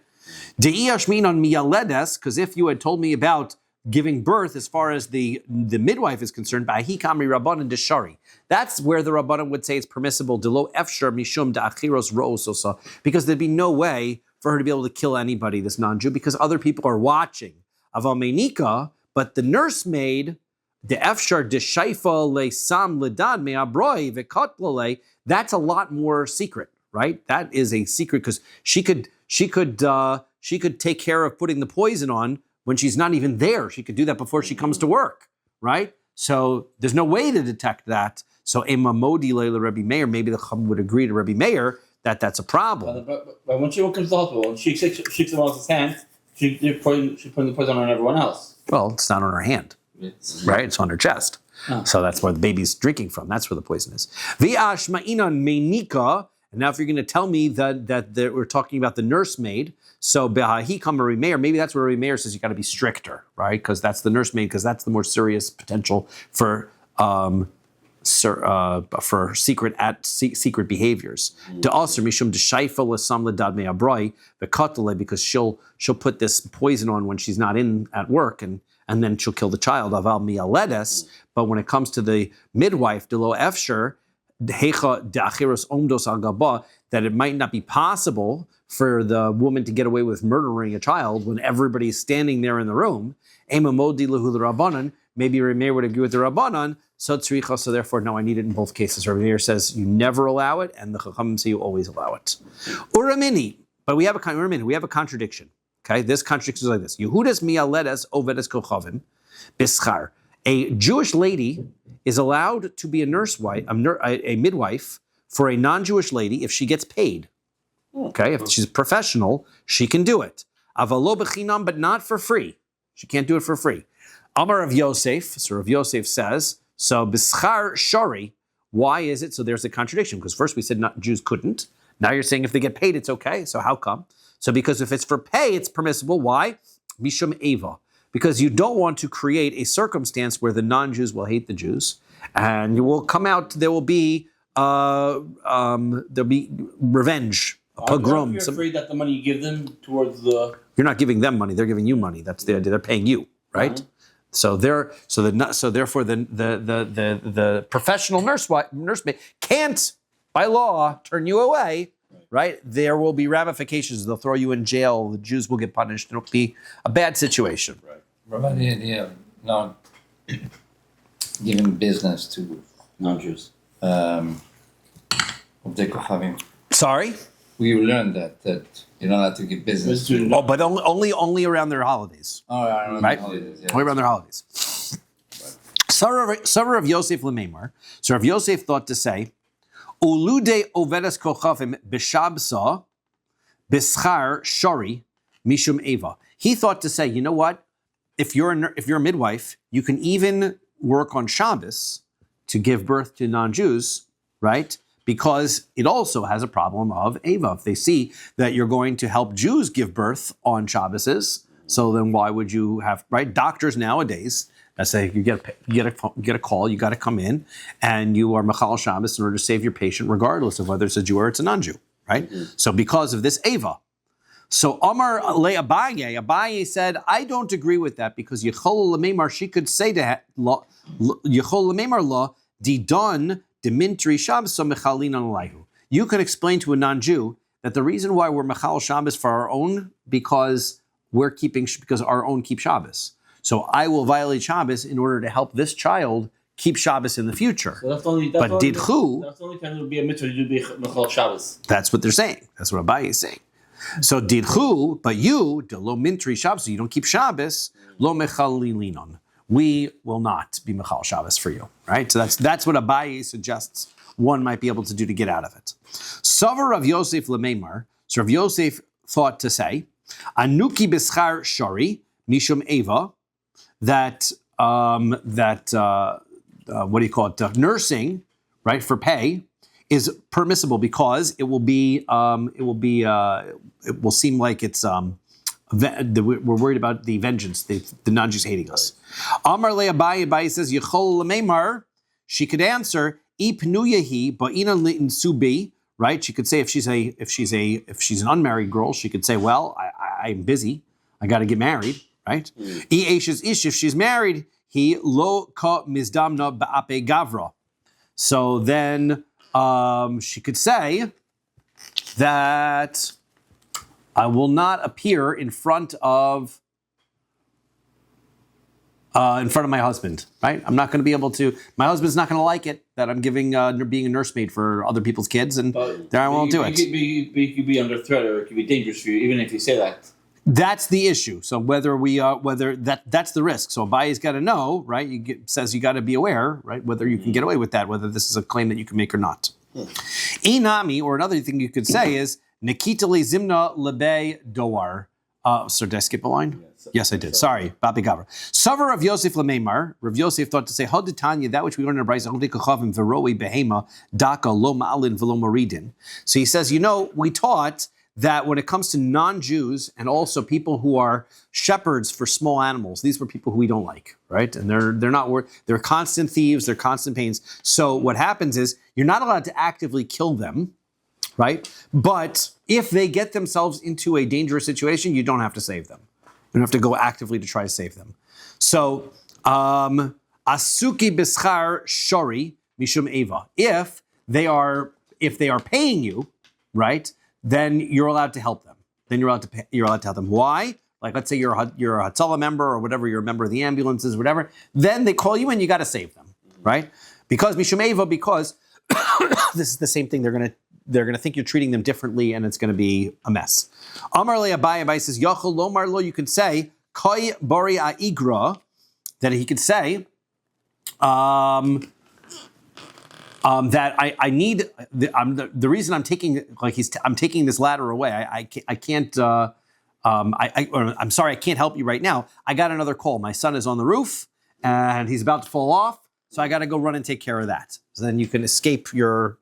De'iyashmin on miyaledes, because if you had told me about giving birth as far as the midwife is concerned, ba'hi kamri rabbanan deshari. That's where the rabbanan would say it's permissible, delo efshar mishum da'achiros ro'ososa, because there'd be no way for her to be able to kill anybody, this non-Jew, because other people are watching. Aval meinika, but the nursemaid, the efshar de shaifa le sam ledad me abroi vekatlale, that's a lot more secret, right? That is a secret because she could take care of putting the poison on when she's not even there. She could do that before she comes to work, right? So there's no way to detect that. So Ema Modi Leila Rabbi Meir, maybe the Chum would agree to Rabbi Meir that that's a problem. But when she comes to the hospital and she shakes someone else's hand, she's putting the poison on everyone else. Well, it's not on her hand. Right, it's on her chest. So that's where the baby's drinking from. That's where the poison is. V'ash ma'inan meinika. And now if you're going to tell me that we're talking about the nursemaid, so be'ahi kam Rabbi Meir, maybe that's where Rabbi Meir says you got to be stricter, right? Because that's the nursemaid, because that's the more serious potential for secret behaviors. De'aser mishum deshaifa l'sam ledad me'abroi v'katale, because she'll put this poison on when she's not at work, and then she'll kill the child. Aval mialedes. But when it comes to the midwife, delo efsher, hecha de'achiros omdos al gaba, that it might not be possible for the woman to get away with murdering a child when everybody's standing there in the room. Ema modi lehu l'rabbanan. Maybe Rabbi Meir would agree with the rabbanan. So tzricha. So therefore, no, I need it in both cases. Rabbi Meir says you never allow it, and the Chachamim say you always allow it. Uramini. But we have a contradiction. Okay, this contradiction is like this. Yehudas mialedes ovedes kochavim bischar. A Jewish lady is allowed to be a midwife for a non-Jewish lady if she gets paid. Okay, if she's a professional, she can do it. Avalo bechinam, but not for free. She can't do it for free. Amar of Yosef, so Rav Yosef says, so bischar shari. Why is it? So there's a contradiction, because first we said Jews couldn't. Now you're saying if they get paid, it's okay. So how come? So because if it's for pay, it's permissible. Why? Mishum Eva. Because you don't want to create a circumstance where the non-Jews will hate the Jews. And you will come out, there will be revenge, a pogrom. You're afraid that the money you give them towards the. You're not giving them money; they're giving you money. That's the idea. They're paying you, right? Uh-huh. So therefore the professional nursemaid can't by law turn you away, right? There will be ramifications. They'll throw you in jail. The Jews will get punished. It'll be a bad situation. Right. But the idea of not giving business to Non-Jews. having Sorry? we learned that you're not allowed to give business to. Oh, but only around their holidays. Oh, I don't know. Right? Holidays, yeah. Only around their holidays. Sarah of Yosef Lememar. So Rav Yosef thought to say, Ulude ovedas kochavim b'shabsa b'schar shori mishum eva. He thought to say, you know what? If you're a midwife, you can even work on Shabbos to give birth to non-Jews, right? Because it also has a problem of eva. If they see that you're going to help Jews give birth on Shabbos, so then why would you have, right? Doctors nowadays, I say you get a call, you got to come in, and you are Machal Shabbos in order to save your patient, regardless of whether it's a Jew or it's a non-Jew, right? Mm-hmm. So because of this eva. So Amar le Abaye said, I don't agree with that because Yechol Lememar, she could say to Yechol Lememar law, Didon Dimintri Shabbos Mechalin Alayhu. You can explain to a non-Jew that the reason why we're Mechal Shabbos for our own because our own keep Shabbos. So I will violate Shabbos in order to help this child keep Shabbos in the future. So that's the only time it would be a mitzvah to be Mechal Shabbos. That's what they're saying. That's what Abaye is saying. So didchu, but you, de lo mintri Shabbos, so you don't keep Shabbos, lo mechalilinon. We will not be mechal Shabbos for you, right? So that's what Abaye suggests one might be able to do to get out of it. Savar Rav Yosef lememar. So Rav Yosef thought to say, anuki b'schar shari mishum eva, that what do you call it? Nursing, right, for pay is permissible because it will seem like it's we're worried about the vengeance, the non-Jews hating us. Amar le Abaye says Yechol lememar. She could answer Ipnuyahi ba'ina subi. Right? She could say if she's an unmarried girl, she could say, well, I'm busy. I got to get married. Right? If she's married, he lo ka mizdamna ba'ape gavra. So then she could say that I will not appear in front of my husband, right? I'm not going to be able to. My husband's not going to like it that I'm being a nursemaid for other people's kids, and then I won't do it. It could be under threat, or it could be dangerous for you, even if you say that. That's the issue. So that's the risk. So Abaye's got to know, right? Says you got to be aware, right? Whether you can get away with that, whether this is a claim that you can make or not. Inami, or another thing you could say is Nikita le zimna lebe doar. So did I skip a line? Yes, I did. Sorry, Babi Gavra. Savar Rav Yosef lememar. Rav Yosef thought to say Haditanya, that which we learned in the Brayso, Hodikachavim veroi behema daka lo ma'alin velo maridin. So he says, we taught that when it comes to non-Jews and also people who are shepherds for small animals, these were people who we don't like, right? And they're constant thieves, they're constant pains. So what happens is you're not allowed to actively kill them, right? But if they get themselves into a dangerous situation, you don't have to save them. You don't have to go actively to try to save them. So asuki b'schar shori mishum eva. If they are paying you, right? Then you're allowed to help them. Then you're allowed to help them. Why? Like, let's say you're a Hatzalah member or whatever, you're a member of the ambulances, whatever. Then they call you and you got to save them, right? Because Mishum Eva, because this is the same thing. They're gonna think you're treating them differently, and it's gonna be a mess. Amar le Abaye says Yachol Lomar Lo. You could say Koi Bori Aigra, that he could say. That I need the reason I'm taking I'm taking this ladder away. I can't. I'm sorry, I can't help you right now. I got another call. My son is on the roof and he's about to fall off, so I got to go run and take care of that. So then you can escape your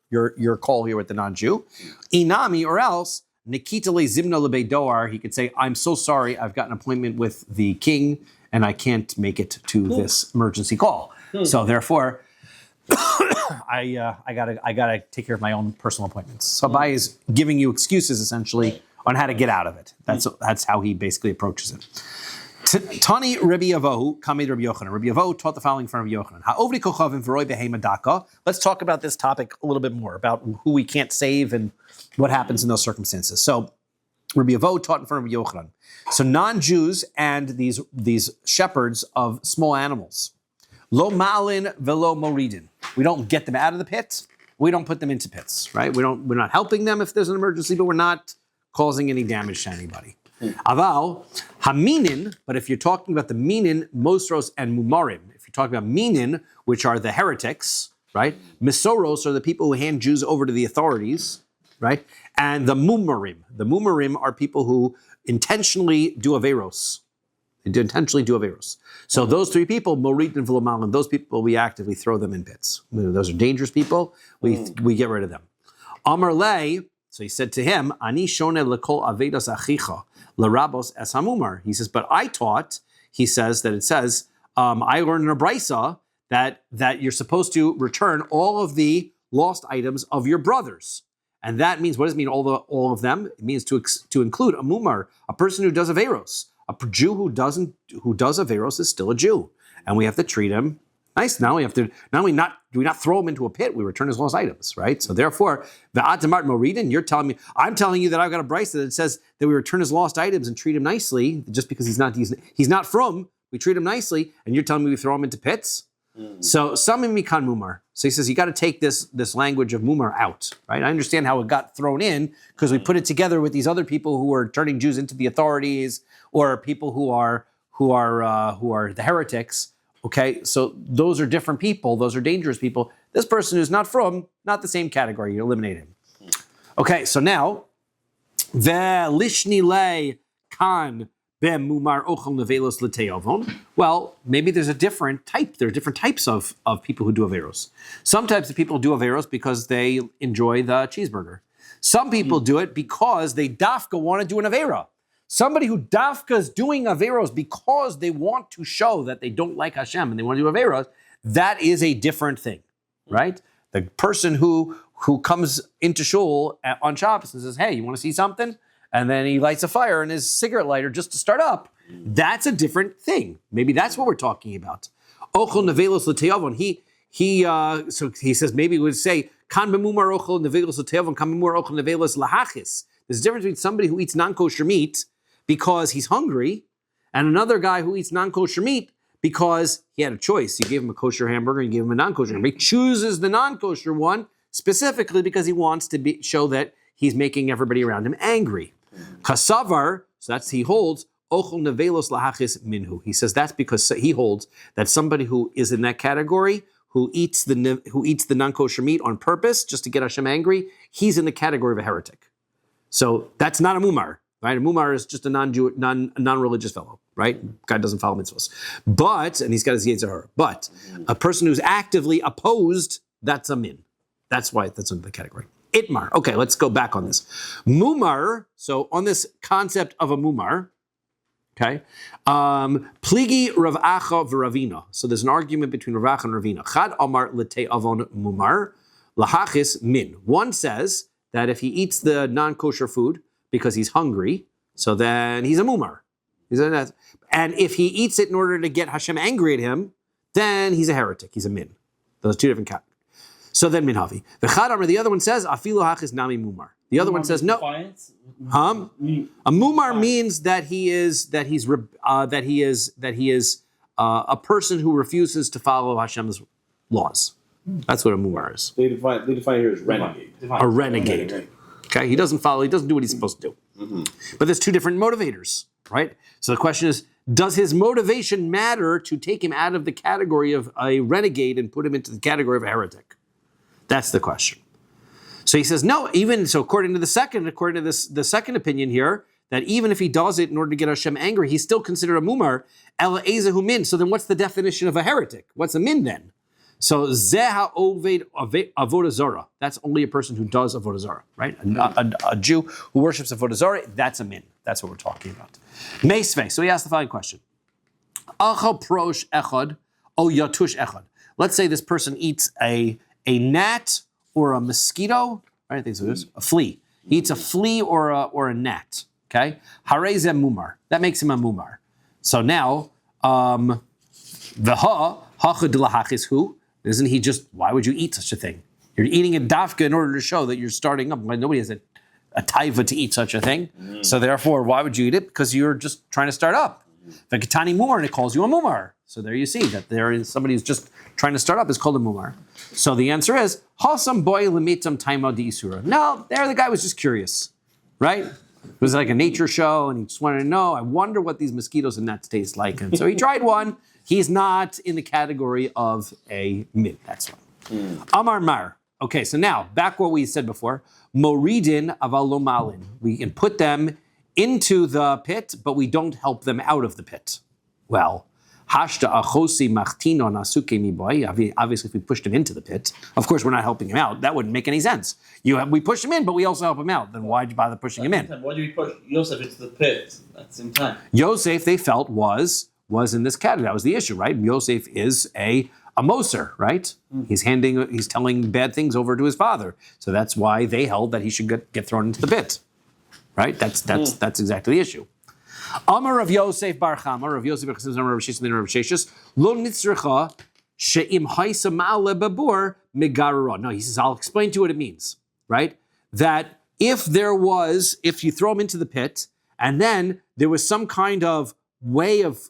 call here with the non-Jew. Inami, or else Nikita le zimna lebe doar. He could say, I'm so sorry. I've got an appointment with the king and I can't make it to this emergency call. So therefore. I gotta take care of my own personal appointments. So Abai is giving you excuses essentially on how to get out of it. That's how he basically approaches it. Tani Rabbi Avohu, Kamei Rabbi Yochanan. Rabbi Avohu taught the following from Rabbi Yochanan. Ha'ovri kochavim v'roi behema daka. Let's talk about this topic a little bit more, about who we can't save and what happens in those circumstances. So Rabbi Avohu taught in front of Rabbi Yochanan. So non-Jews and these shepherds of small animals. Lo ma'alin velo moridin. We don't get them out of the pit. We don't put them into pits, right? We're not helping them if there's an emergency, but we're not causing any damage to anybody. Aval, haminin, but if you're talking about the minin, mosros, and mumarim, if you're talking about minin, which are the heretics, right? Misoros are the people who hand Jews over to the authorities, right? And the mumarim are people who intentionally do averos. They do intentionally do averos. So those three people, morit and v'lomalim, those people, we actively throw them in pits. Those are dangerous people. We get rid of them. Amar lei, so he said to him, Ani shone lekol avedas achicha l'rabos es hamumar. He says, but I taught, he says, that it says, I learned in a brisa that you're supposed to return all of the lost items of your brothers. And that means, what does it mean, all of them? It means to include a mumar, a person who does averos. A Jew who does averos is still a Jew. And we have to treat him nice. Now do we not throw him into a pit, we return his lost items, right? So therefore, v'atamart moridin, I'm telling you that I've got a brisa that says that we return his lost items and treat him nicely, just because he's not from, we treat him nicely, and you're telling me we throw him into pits? So samim mikan mumar. So he says you got to take this language of mumar out, right? I understand how it got thrown in because we put it together with these other people who are turning Jews into the authorities, or people who are the heretics. Okay, so those are different people. Those are dangerous people. This person who's not the same category. You eliminate him. Okay, so now ve'lishni le kan. Well, maybe there's a different type. There are different types of people who do averos. Some types of people do averos because they enjoy the cheeseburger. Some people do it because they dafka want to do an avera. Somebody who dafka is doing averos because they want to show that they don't like Hashem and they want to do averos, that is a different thing, right? The person who comes into shul on Shabbos and says, hey, you want to see something? And then he lights a fire in his cigarette lighter just to start up. That's a different thing. Maybe that's what we're talking about. Ochel nevelos l'te'avon. So he says maybe we would say kan b'mumar ochel nevelos l'te'avon, kan b'mumar ochel nevelos lahachis. There's a difference between somebody who eats non-kosher meat because he's hungry, and another guy who eats non-kosher meat because he had a choice. You gave him a kosher hamburger, and you gave him a non-kosher hamburger. He chooses the non-kosher one specifically because he wants to show that he's making everybody around him angry. Kasavar, so he holds, ochel nevelos lahachis minhu. He says that's because he holds that somebody who is in that category, who eats the non-kosher meat on purpose just to get Hashem angry, he's in the category of a heretic. So that's not a mumar, right? A mumar is just a non-religious fellow, right? God doesn't follow mitzvahs. And he's got his Zara. But a person who's actively opposed, that's a min. That's why that's under the category. Itmar. Okay, let's go back on this. Mumar, so on this concept of a mumar, okay, pligi Rav Acha v'Ravina. So there's an argument between Rav Acha and Ravina. Chad Amar l'tei avon mumar, lahachis min. One says that if he eats the non-kosher food because he's hungry, so then he's a mumar. And if he eats it in order to get Hashem angry at him, then he's a heretic. He's a min. Those two different categories. So then minhavi. The other one says afilu hachis nami mumar. The other one says no. A mumar means that he is a person who refuses to follow Hashem's laws. That's what a mumar is. They define here as renegade. A renegade. Okay, he doesn't do what he's supposed to do. Mm-hmm. But there's two different motivators, right? So the question is, does his motivation matter to take him out of the category of a renegade and put him into the category of a heretic? That's the question. So he says, no, even so, according to the second opinion here, that even if he does it in order to get Hashem angry, he's still considered a mumar, ela ezehu min. So then what's the definition of a heretic? What's a min then? So zeha oved avodah zara. That's only a person who does avodah zara, right? A Jew who worships avodah zara, that's a min. That's what we're talking about. Meisvei. So he asked the following question. Achal prosh echad o yatush echad. Let's say this person eats a a gnat or a mosquito, right? I think so. A flea. He eats a flea or a gnat. Okay, hareze mumar. That makes him a mumar. So now, the hachad lahachis hu. Isn't he just? Why would you eat such a thing? You're eating a dafka in order to show that you're starting up. Nobody has a taiva to eat such a thing. So therefore, why would you eat it? Because you're just trying to start up. V'katani mumar, and it calls you a mumar. So there you see that there is somebody who's just trying to start up is called a mumar. So the answer is hasam boy limitam taima di isura. No, there the guy was just curious, right? It was like a nature show, and he just wanted to know. I wonder what these mosquitoes and gnats taste like, and so he tried one. He's not in the category of a mid. That's one. Amar mar. Okay, so now back what we said before. Moridin avalomalin. We can put them into the pit, but we don't help them out of the pit. Well, hashta achosi machtino nasuke mi boy. Obviously, if we pushed him into the pit, of course we're not helping him out. That wouldn't make any sense. We push him in, but we also help him out. Then why'd you bother pushing him in? Why do we push Yosef into the pit at the same time? Yosef, they felt, was in this category. That was the issue, right? Yosef is a moser, right? He's telling bad things over to his father. So that's why they held that he should get thrown into the pit. Right? That's exactly the issue. Amar of Yosef Bar Chama, Rav Yosef Bar Chama, Rav Shishis, Rav Shishis, Lo nitzrecha she'im haisa ma'ale babur megarura. No, he says, I'll explain to you what it means, right? That if you throw him into the pit, and then there was some kind of way of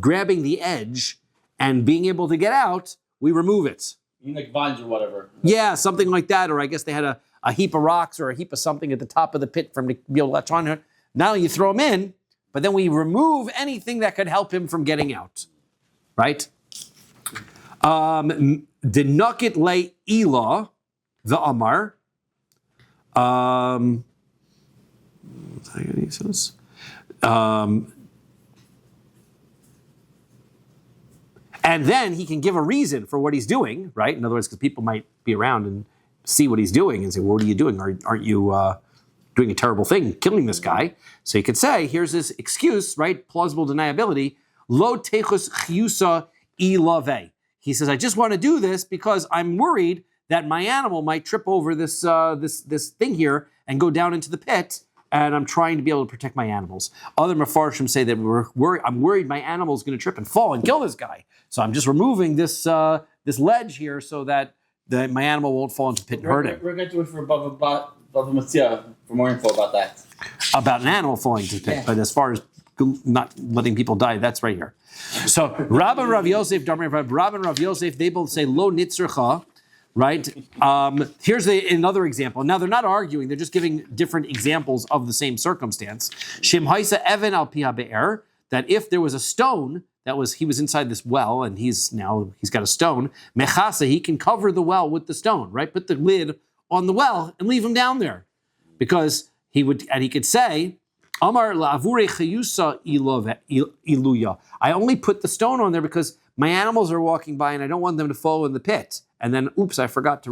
grabbing the edge and being able to get out, we remove it. You mean like vines or whatever? Yeah, something like that. Or I guess they had a heap of rocks or a heap of something at the top of the pit from the Not only you throw him in, but then we remove anything that could help him from getting out. Right? The nukit le ila, the amar. And then he can give a reason for what he's doing, right? In other words, because people might be around and see what he's doing and say, well, what are you doing? Aren't you doing a terrible thing, killing this guy? So he could say, here's this excuse, right? Plausible deniability. Lo techus chiusa ilave. He says, I just want to do this because I'm worried that my animal might trip over this thing here and go down into the pit, and I'm trying to be able to protect my animals. Other Mefarshim say that I'm worried my animal's going to trip and fall and kill this guy. So I'm just removing this ledge here so that my animal won't fall into the pit and hurt him. We're going to wait for Bava Matzia for more info about that. About an animal falling into the pit, but as far as not letting people die, that's right here. So Rabbi and Rav Yosef, they both say lo nitzrecha. Right? Here's another example. Now, they're not arguing. They're just giving different examples of the same circumstance. Shem haisa even al pi be'er, that if there was a stone he was inside this well, and he's got a stone, mechasa, he can cover the well with the stone, right? Put the lid on the well and leave him down there. Because he could say, Amar la'avure chayusa iluya. I only put the stone on there because my animals are walking by and I don't want them to fall in the pit. And then, oops, I forgot to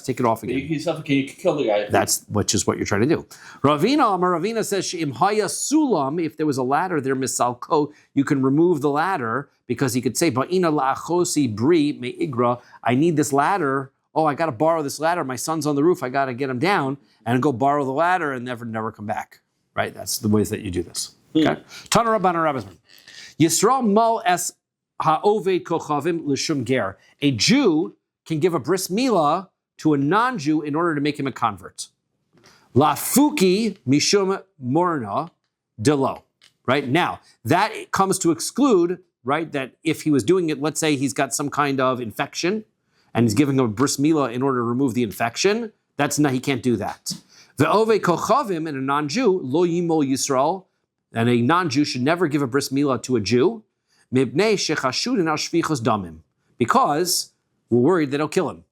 take it off again. You can suffocate, you can kill the guy. That's what you're trying to do. Ravina says, She'im haya sulam, if there was a ladder there, misalko, you can remove the ladder, because he could say, Ba'ina la'achosi bri me'igra, I need this ladder. Oh, I got to borrow this ladder. My son's on the roof. I got to get him down and go borrow the ladder and never come back. Right? That's the ways that you do this. Okay? Tana Rabban Rabbisman. Yisrael mal es ha'oved kochavim l'shum ger. A Jew can give a bris milah to a non-Jew in order to make him a convert. Lafuki mishum morna delo. Right? Now, that comes to exclude, right, that if he was doing it, let's say he's got some kind of infection, and he's giving him a bris milah in order to remove the infection, he can't do that. The ove kochavim, and a non-Jew, lo yimol Yisrael, and a non-Jew should never give a bris milah to a Jew, mibnei shechashudin al shvichos damim, because we're worried that he'll kill him.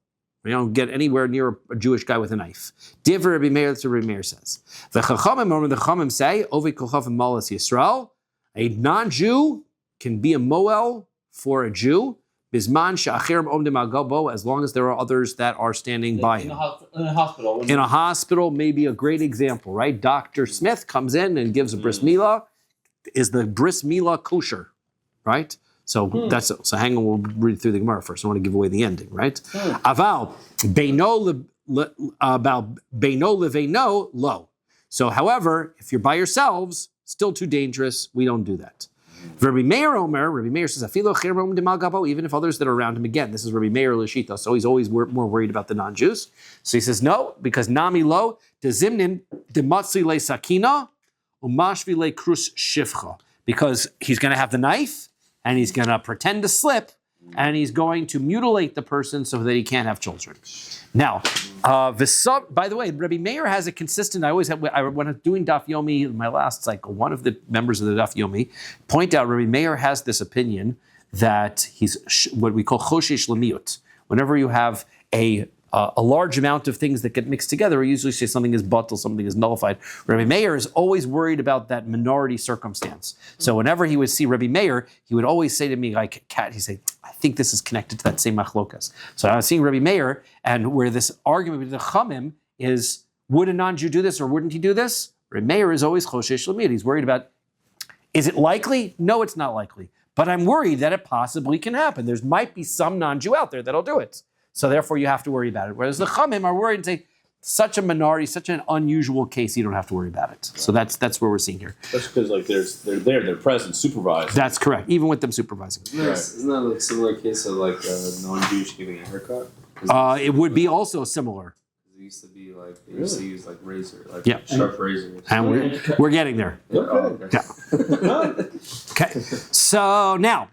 We don't get anywhere near a Jewish guy with a knife. Divrei Rabbi Meir, that's what Rabbi Meir says. The chachamim say, ove kochavim malas Yisrael, a non-Jew can be a moel for a Jew, bisman she'achirim omdim al gabo, as long as there are others that are standing by him. In a hospital. In a hospital, maybe a great example, right? Dr. Smith comes in and gives a bris milah. Is the bris milah kosher, right? So hang on, we'll read through the Gemara first. I want to give away the ending, right? Aval beino leveino lo. So, however, if you're by yourselves, still too dangerous. We don't do that. Rabbi Meir says, Afilo chirom demal gabo, even if others that are around him, again, this is Rabbi Meir Lashita, so he's always more worried about the non-Jews. So he says, no, because nami lo, de zimnin de matzli le sakina, umashvi le krus shifcha. Because he's going to have the knife, and he's going to pretend to slip, and he's going to mutilate the person so that he can't have children. Now, by the way, Rabbi Meir has a consistent, when I'm doing Daf Yomi, my last cycle, one of the members of the Daf Yomi point out Rabbi Meir has this opinion that he's what we call choshesh lemiut. Whenever you have a large amount of things that get mixed together, we usually say something is batel, something is nullified. Rabbi Meir is always worried about that minority circumstance. So whenever he would see Rabbi Meir, he would always say to me, like, Kat, he'd say, I think this is connected to that same machlokas. So I was seeing Rabbi Meir, and where this argument with the Chamim is, would a non-Jew do this or wouldn't he do this? Rabbi Meir is always choshesh l'miyut. He's worried about, is it likely? No, it's not likely. But I'm worried that it possibly can happen. There might be some non-Jew out there that'll do it. So therefore, you have to worry about it. Whereas the Chamim are worried and say, such a minority, such an unusual case, you don't have to worry about it. So that's where we're seeing here. That's because they're present, supervised. That's correct, even with them supervising. Isn't that like a similar case of like a non-Jewish giving a haircut? It would be also similar. It used to be like they used to use like razor, like Yeah. sharp razors. And we're getting there. Okay. Yeah. Okay. So now,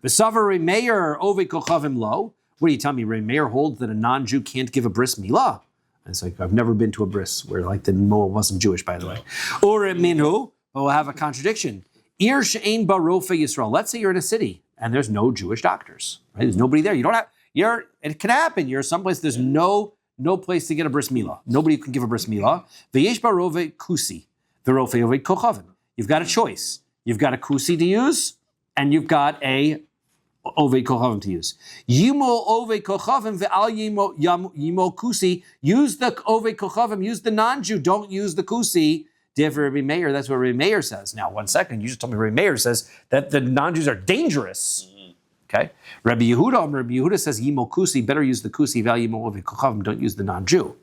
V'savar Rabbi Meir Ovei Kochavim Lo. What do you tell me? Rabbi Meir holds that a non-Jew can't give a bris milah. And it's like, I've never been to a bris where like the Moa wasn't Jewish, by the way. Or minhu, but we'll have a contradiction. Ir she'ein ba rofe Yisrael. Let's say you're in a city and there's no Jewish doctors. Right? There's nobody there. It can happen. You're someplace there's no place to get a bris milah. Nobody can give a bris milah. V'yesh ba rove kusi. V'rofe oved kochavim. You've got a choice. You've got a kusi to use, and you've got a oved kochavim to use. Yimo oved kochavim ve'al yimo kusi. Use the oved kochavim. Use the non-Jew. Don't use the kusi. Dear Rabbi Meir, that's what Rabbi Meir says. Now, 1 second. You just told me Rabbi Meir says that the non-Jews are dangerous. Okay. Rabbi Yehuda says yimo kusi. Better use the kusi. Ve'al yimo oved kochavim. Don't use the non-Jew.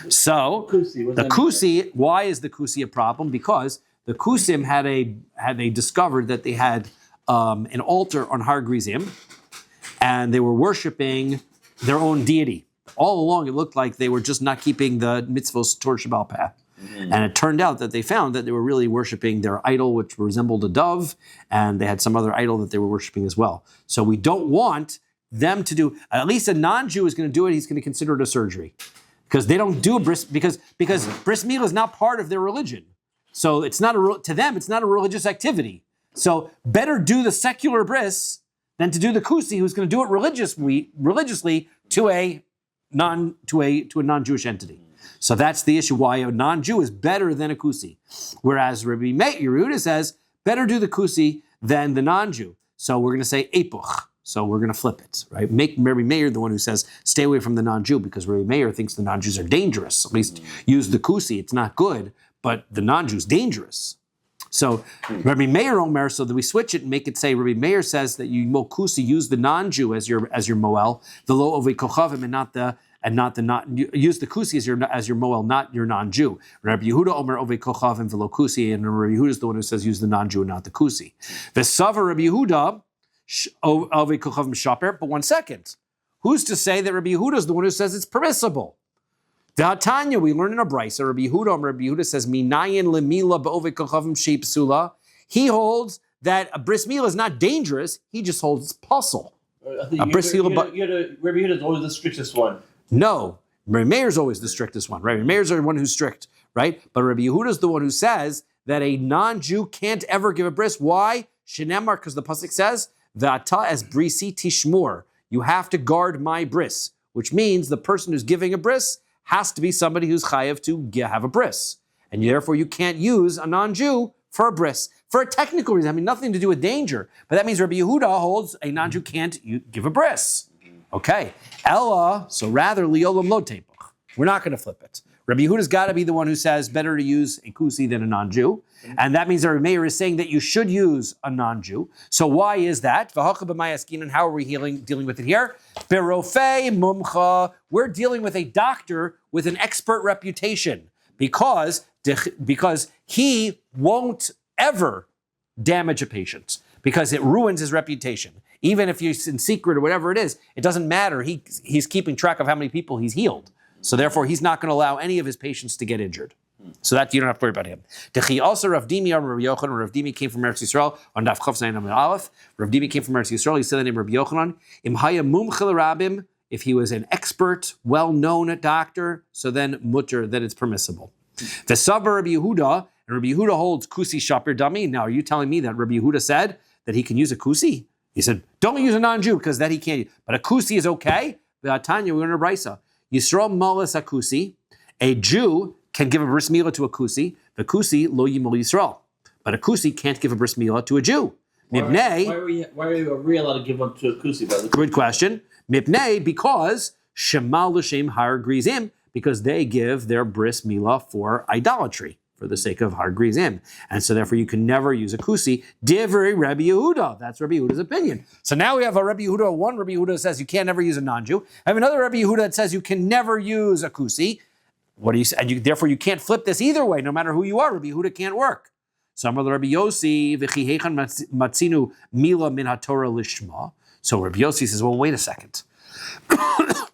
So the kusi. Why is the kusi a problem? Because the kusim had they discovered that they had an altar on Har Grizim, and they were worshiping their own deity. All along, it looked like they were just not keeping the mitzvos Torah Shabbat Peh. And it turned out that they found that they were really worshiping their idol, which resembled a dove, and they had some other idol that they were worshiping as well. So we don't want them to do, at least a non-Jew is going to do it, he's going to consider it a surgery. Because they don't do a bris, because bris milah is not part of their religion. So it's not to them, it's not a religious activity. So better do the secular bris than to do the kusi, who's going to do it religiously to a non-Jewish entity. So that's the issue why a non-Jew is better than a kusi. Whereas Rabbi Yehuda says better do the kusi than the non-Jew. So we're going to say epuch. So we're going to flip it, right? Make Rabbi Meir the one who says stay away from the non-Jew because Rabbi Meir thinks the non-Jews are dangerous. At least use the kusi. It's not good, but the non-Jew's dangerous. So Rabbi Meir Omer, so that we switch it and make it say Rabbi Meir says that you mokusi use the non-Jew as your moel, the lo ovei kochavim, use the kusi as your moel, not your non-Jew. Rabbi Yehuda Omer ovei kochavim velo kusi, and Rabbi Yehuda is the one who says use the non-Jew and not the kusi. V'savar Rabbi Yehuda ovei kochavim shaper. But 1 second, who's to say that Rabbi Yehuda is the one who says it's permissible? Tanya, we learn in a brisa. Rabbi Yehuda says, "Minayin lemila be'ovei kochavim shei psula." He holds that a bris milah is not dangerous. He just holds it's puzzle. Rabbi Yehuda is always the strictest one. No, Rabbi Meir is always the strictest one. Rabbi Meir is the one who's strict, right? But Rabbi Yehuda is the one who says that a non-Jew can't ever give a bris. Why? Shenemar, because the pasuk says, "V'ata es brisi tishmor." You have to guard my bris, which means the person who's giving a bris has to be somebody who's chayav to have a bris. And therefore you can't use a non-Jew for a bris. For a technical reason, I mean, nothing to do with danger. But that means Rabbi Yehuda holds a non-Jew can't give a bris. Okay. Ella, so rather, liolam lo tepuch. We're not going to flip it. Rabbi Yehuda's got to be the one who says better to use a kusi than a non-Jew. And that means that Rabbi Meir is saying that you should use a non-Jew. So why is that? And how are we dealing with it here? Berofei mumcha. We're dealing with a doctor with an expert reputation because he won't ever damage a patient because it ruins his reputation. Even if he's in secret or whatever it is, it doesn't matter. He's keeping track of how many people he's healed. So therefore, he's not going to allow any of his patients to get injured. So that you don't have to worry about him. Dechi also Rav Dimi on Rabbi Yochanan. Rav Dimi came from Eretz Yisrael on Daf Chav Zayin Amud Aleph. Rav Dimi came from Eretz Yisrael. He said the name Rabbi Yochanan. Im haya mumchel rabim. If he was an expert, well-known doctor, so then mutter, then it's permissible. The Sabar Rabbi Yehuda, and Rabbi Yehuda holds kusi shapir dami. Now, are you telling me that Rabbi Yehuda said that he can use a kusi? He said, don't use a non-Jew because that he can't. But a kusi is okay. Tanya, we're in a brisa. Yisrael malas a kusi. A Jew can give a bris milah to a kusi. The kusi lo yimol Yisrael. But a kusi can't give a bris milah to a Jew. Mipnei. Why are we allowed to give one to a kusi? Good question. Mipnei, because shemal l'shem har grizim, because they give their bris milah for idolatry, for the sake of har grizim. And so therefore you can never use a kusi. Divrei Rabbi Yehuda. That's Rabbi Yehuda's opinion. So now we have a Rabbi Yehuda. One Rabbi Yehuda says you can't never use a non-Jew. I have another Rabbi Yehuda that says you can never use a kusi. What do you say? And therefore you can't flip this either way, no matter who you are. Rabbi Yehuda can't work. Some of the Rabbi Yossi, v'chi heichan matzinu mila min haTorah lishma. So Rabbi Yossi says, well, wait a second.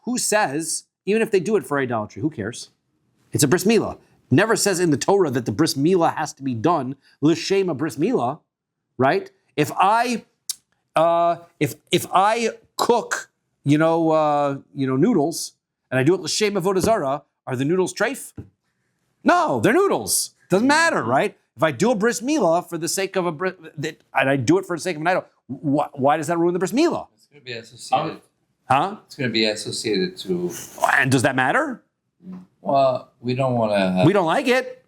Who says, even if they do it for idolatry, who cares? It's a bris milah. Never says in the Torah that the bris milah has to be done l'shem a bris milah, right? If I cook, noodles, and I do it l'shem avodah Zara, are the noodles treif? No, they're noodles. Doesn't matter, right? If I do a bris milah for the sake of and I do it for the sake of an idol, why does that ruin the bris milah? It's going to be associated. Huh? It's going to be associated to. And does that matter? Well, we don't want to. We don't like it.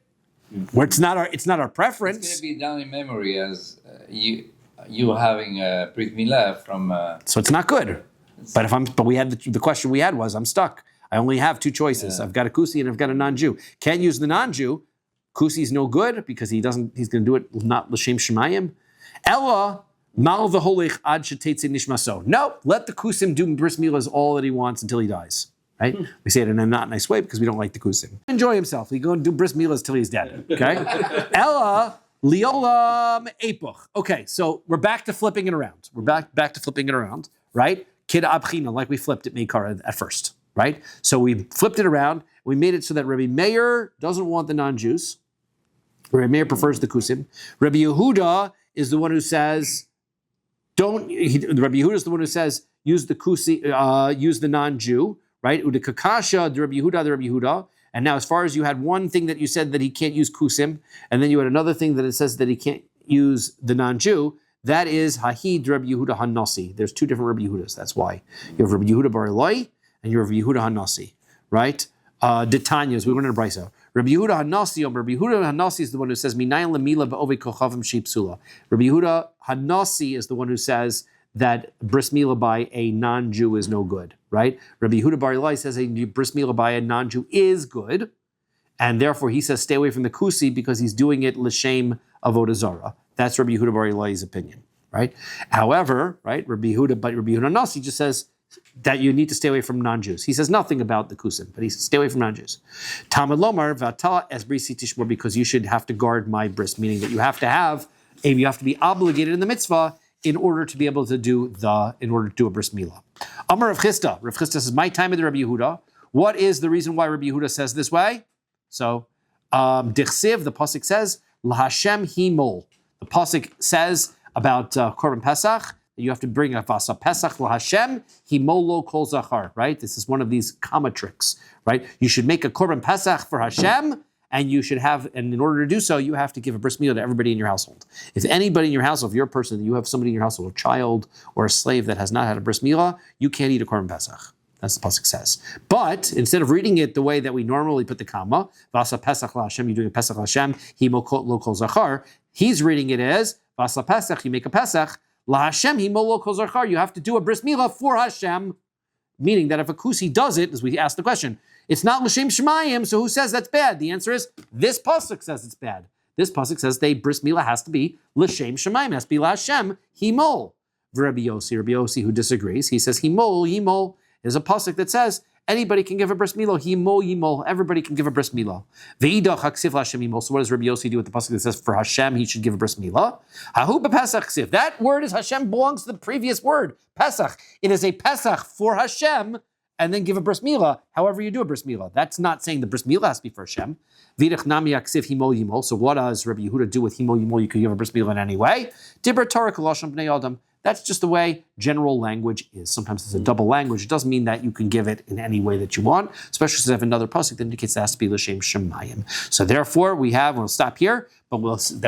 It's not our preference. It's going to be down in memory as you having a brit milah from. So it's not good. But we had the question we had was I'm stuck. I only have two choices. Yeah. I've got a kusi and I've got a non-Jew. Can't use the non-Jew. Kusi's no good because he's going to do it not l'shem shemayim. Ella mal v'holich ad shetetze nishmaso. No, let the kusim do bris milah all that he wants until he dies. Right? We say it in a not nice way because we don't like the kusim. Enjoy himself. He go and do bris milah till he's dead. Okay. Ella liolam epoch. Okay, so we're back to flipping it around. We're back to flipping it around. Right? Kid abchina, like we flipped at Meikara at first. Right? So we flipped it around. We made it so that Rabbi Meir doesn't want the non-Jews. Rabbi Meir prefers the kusim. Rabbi Yehuda is the one who says, Rabbi Yehuda is the one who says, use the kusi, use the non-Jew, right? Udekakasha, the Rabbi Yehuda. And now as far as you had one thing that you said that he can't use kusim, and then you had another thing that it says that he can't use the non-Jew, that is Hahid Rabbi Yehuda Hanasi. There's two different Rabbi Yehudas, that's why. You have Rabbi Yehuda Bar Eloi, and you have Rabbi Yehuda Hanasi, right? Detanyas, we went in a brisa. Rabbi Yehuda Hanasi is the one who says, Minayin lemila ba'ovei kochavim shipsula. Rabbi Yehuda Hanasi is the one who says that bris milah by a non-Jew is no good, right? Rabbi Yehuda Bar Eloi says a bris milah by a non-Jew is good, and therefore he says stay away from the kusi because he's doing it l'shem avodah Zara. That's Rabbi Yehuda Bar Eloi's opinion, right? However, right, Rabbi Yehuda Hanasi just says that you need to stay away from non-Jews. He says nothing about the kusim, but he says stay away from non-Jews. Talmud lomar v'ata es brisi tishmor, because you should have to guard my bris, meaning that you have to be obligated in the mitzvah in order to be able to do a bris milah. Amar Rav Chisda. Rav Chisda says, my time of the Rabbi Yehuda. What is the reason why Rabbi Yehuda says this way? So, Dichsiv, the pasuk says, L'Hashem himol. The pasuk says about Korban Pesach, you have to bring a vasa Pesach l'Hashem himolo kol zachar, right? This is one of these comma tricks, right? You should make a Korban Pesach for Hashem, and in order to do so, you have to give a bris milah to everybody in your household. If anybody in your household, if you're a person, you have somebody in your household, a child or a slave that has not had a bris milah, you can't eat a Korban Pesach. That's the pasuk says. But instead of reading it the way that we normally put the comma, vasa Pesach l'Hashem, you're doing a Pesach l'Hashem, himolo kol zachar, he's reading it as vasa Pesach, you make a Pesach, LaHashem himolo kol zachar. You have to do a bris milah for Hashem, meaning that if a kusi does it, as we asked the question, It's not l'shem shemayim, so who says that's bad? The answer is this pasuk says it's bad. This pasuk says the bris milah has to be l'shem shemayim, has to be la'Hashem, himol. Rabbi Yossi, who disagrees, he says himol. There's a pasuk that says anybody can give a bris milah. Yimol. Everybody can give a bris milah. Ve'idach haksiv l'Hashem yimol. So what does Rabbi Yossi do with the pasuk that says for Hashem he should give a bris milah? Hahu b'Pesach ksiv. That word is Hashem belongs to the previous word Pesach. It is a Pesach for Hashem, and then give a bris milah. However you do a bris milah. That's not saying the bris milah has to be for Hashem. V'idach nami haksiv himol yimol. So what does Rabbi Yehuda do with himol yimol? You could give a bris milah in any way. Dibra Torah k'lashon b'nei adam. That's just the way general language is. Sometimes it's a double language. It doesn't mean that you can give it in any way that you want, especially since I have another pasuk that indicates it has to be l'shem shemayim. So therefore, we'll stop here, but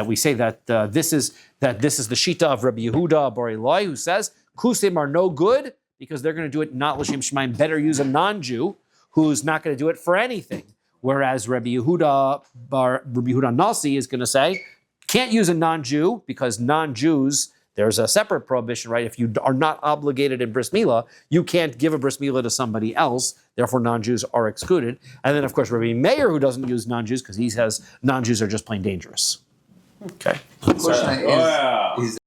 we say that this is the shita of Rabbi Yehuda Bar Eloi, who says kusim are no good because they're going to do it not l'shem shemayim. Better use a non-Jew who's not going to do it for anything. Whereas Rabbi Yehuda Nasi is going to say can't use a non-Jew because non-Jews. There's a separate prohibition, right? If you are not obligated in bris milah, you can't give a bris milah to somebody else. Therefore, non-Jews are excluded. And then, of course, Rabbi Meir, who doesn't use non-Jews because he says non-Jews are just plain dangerous. Okay. The question is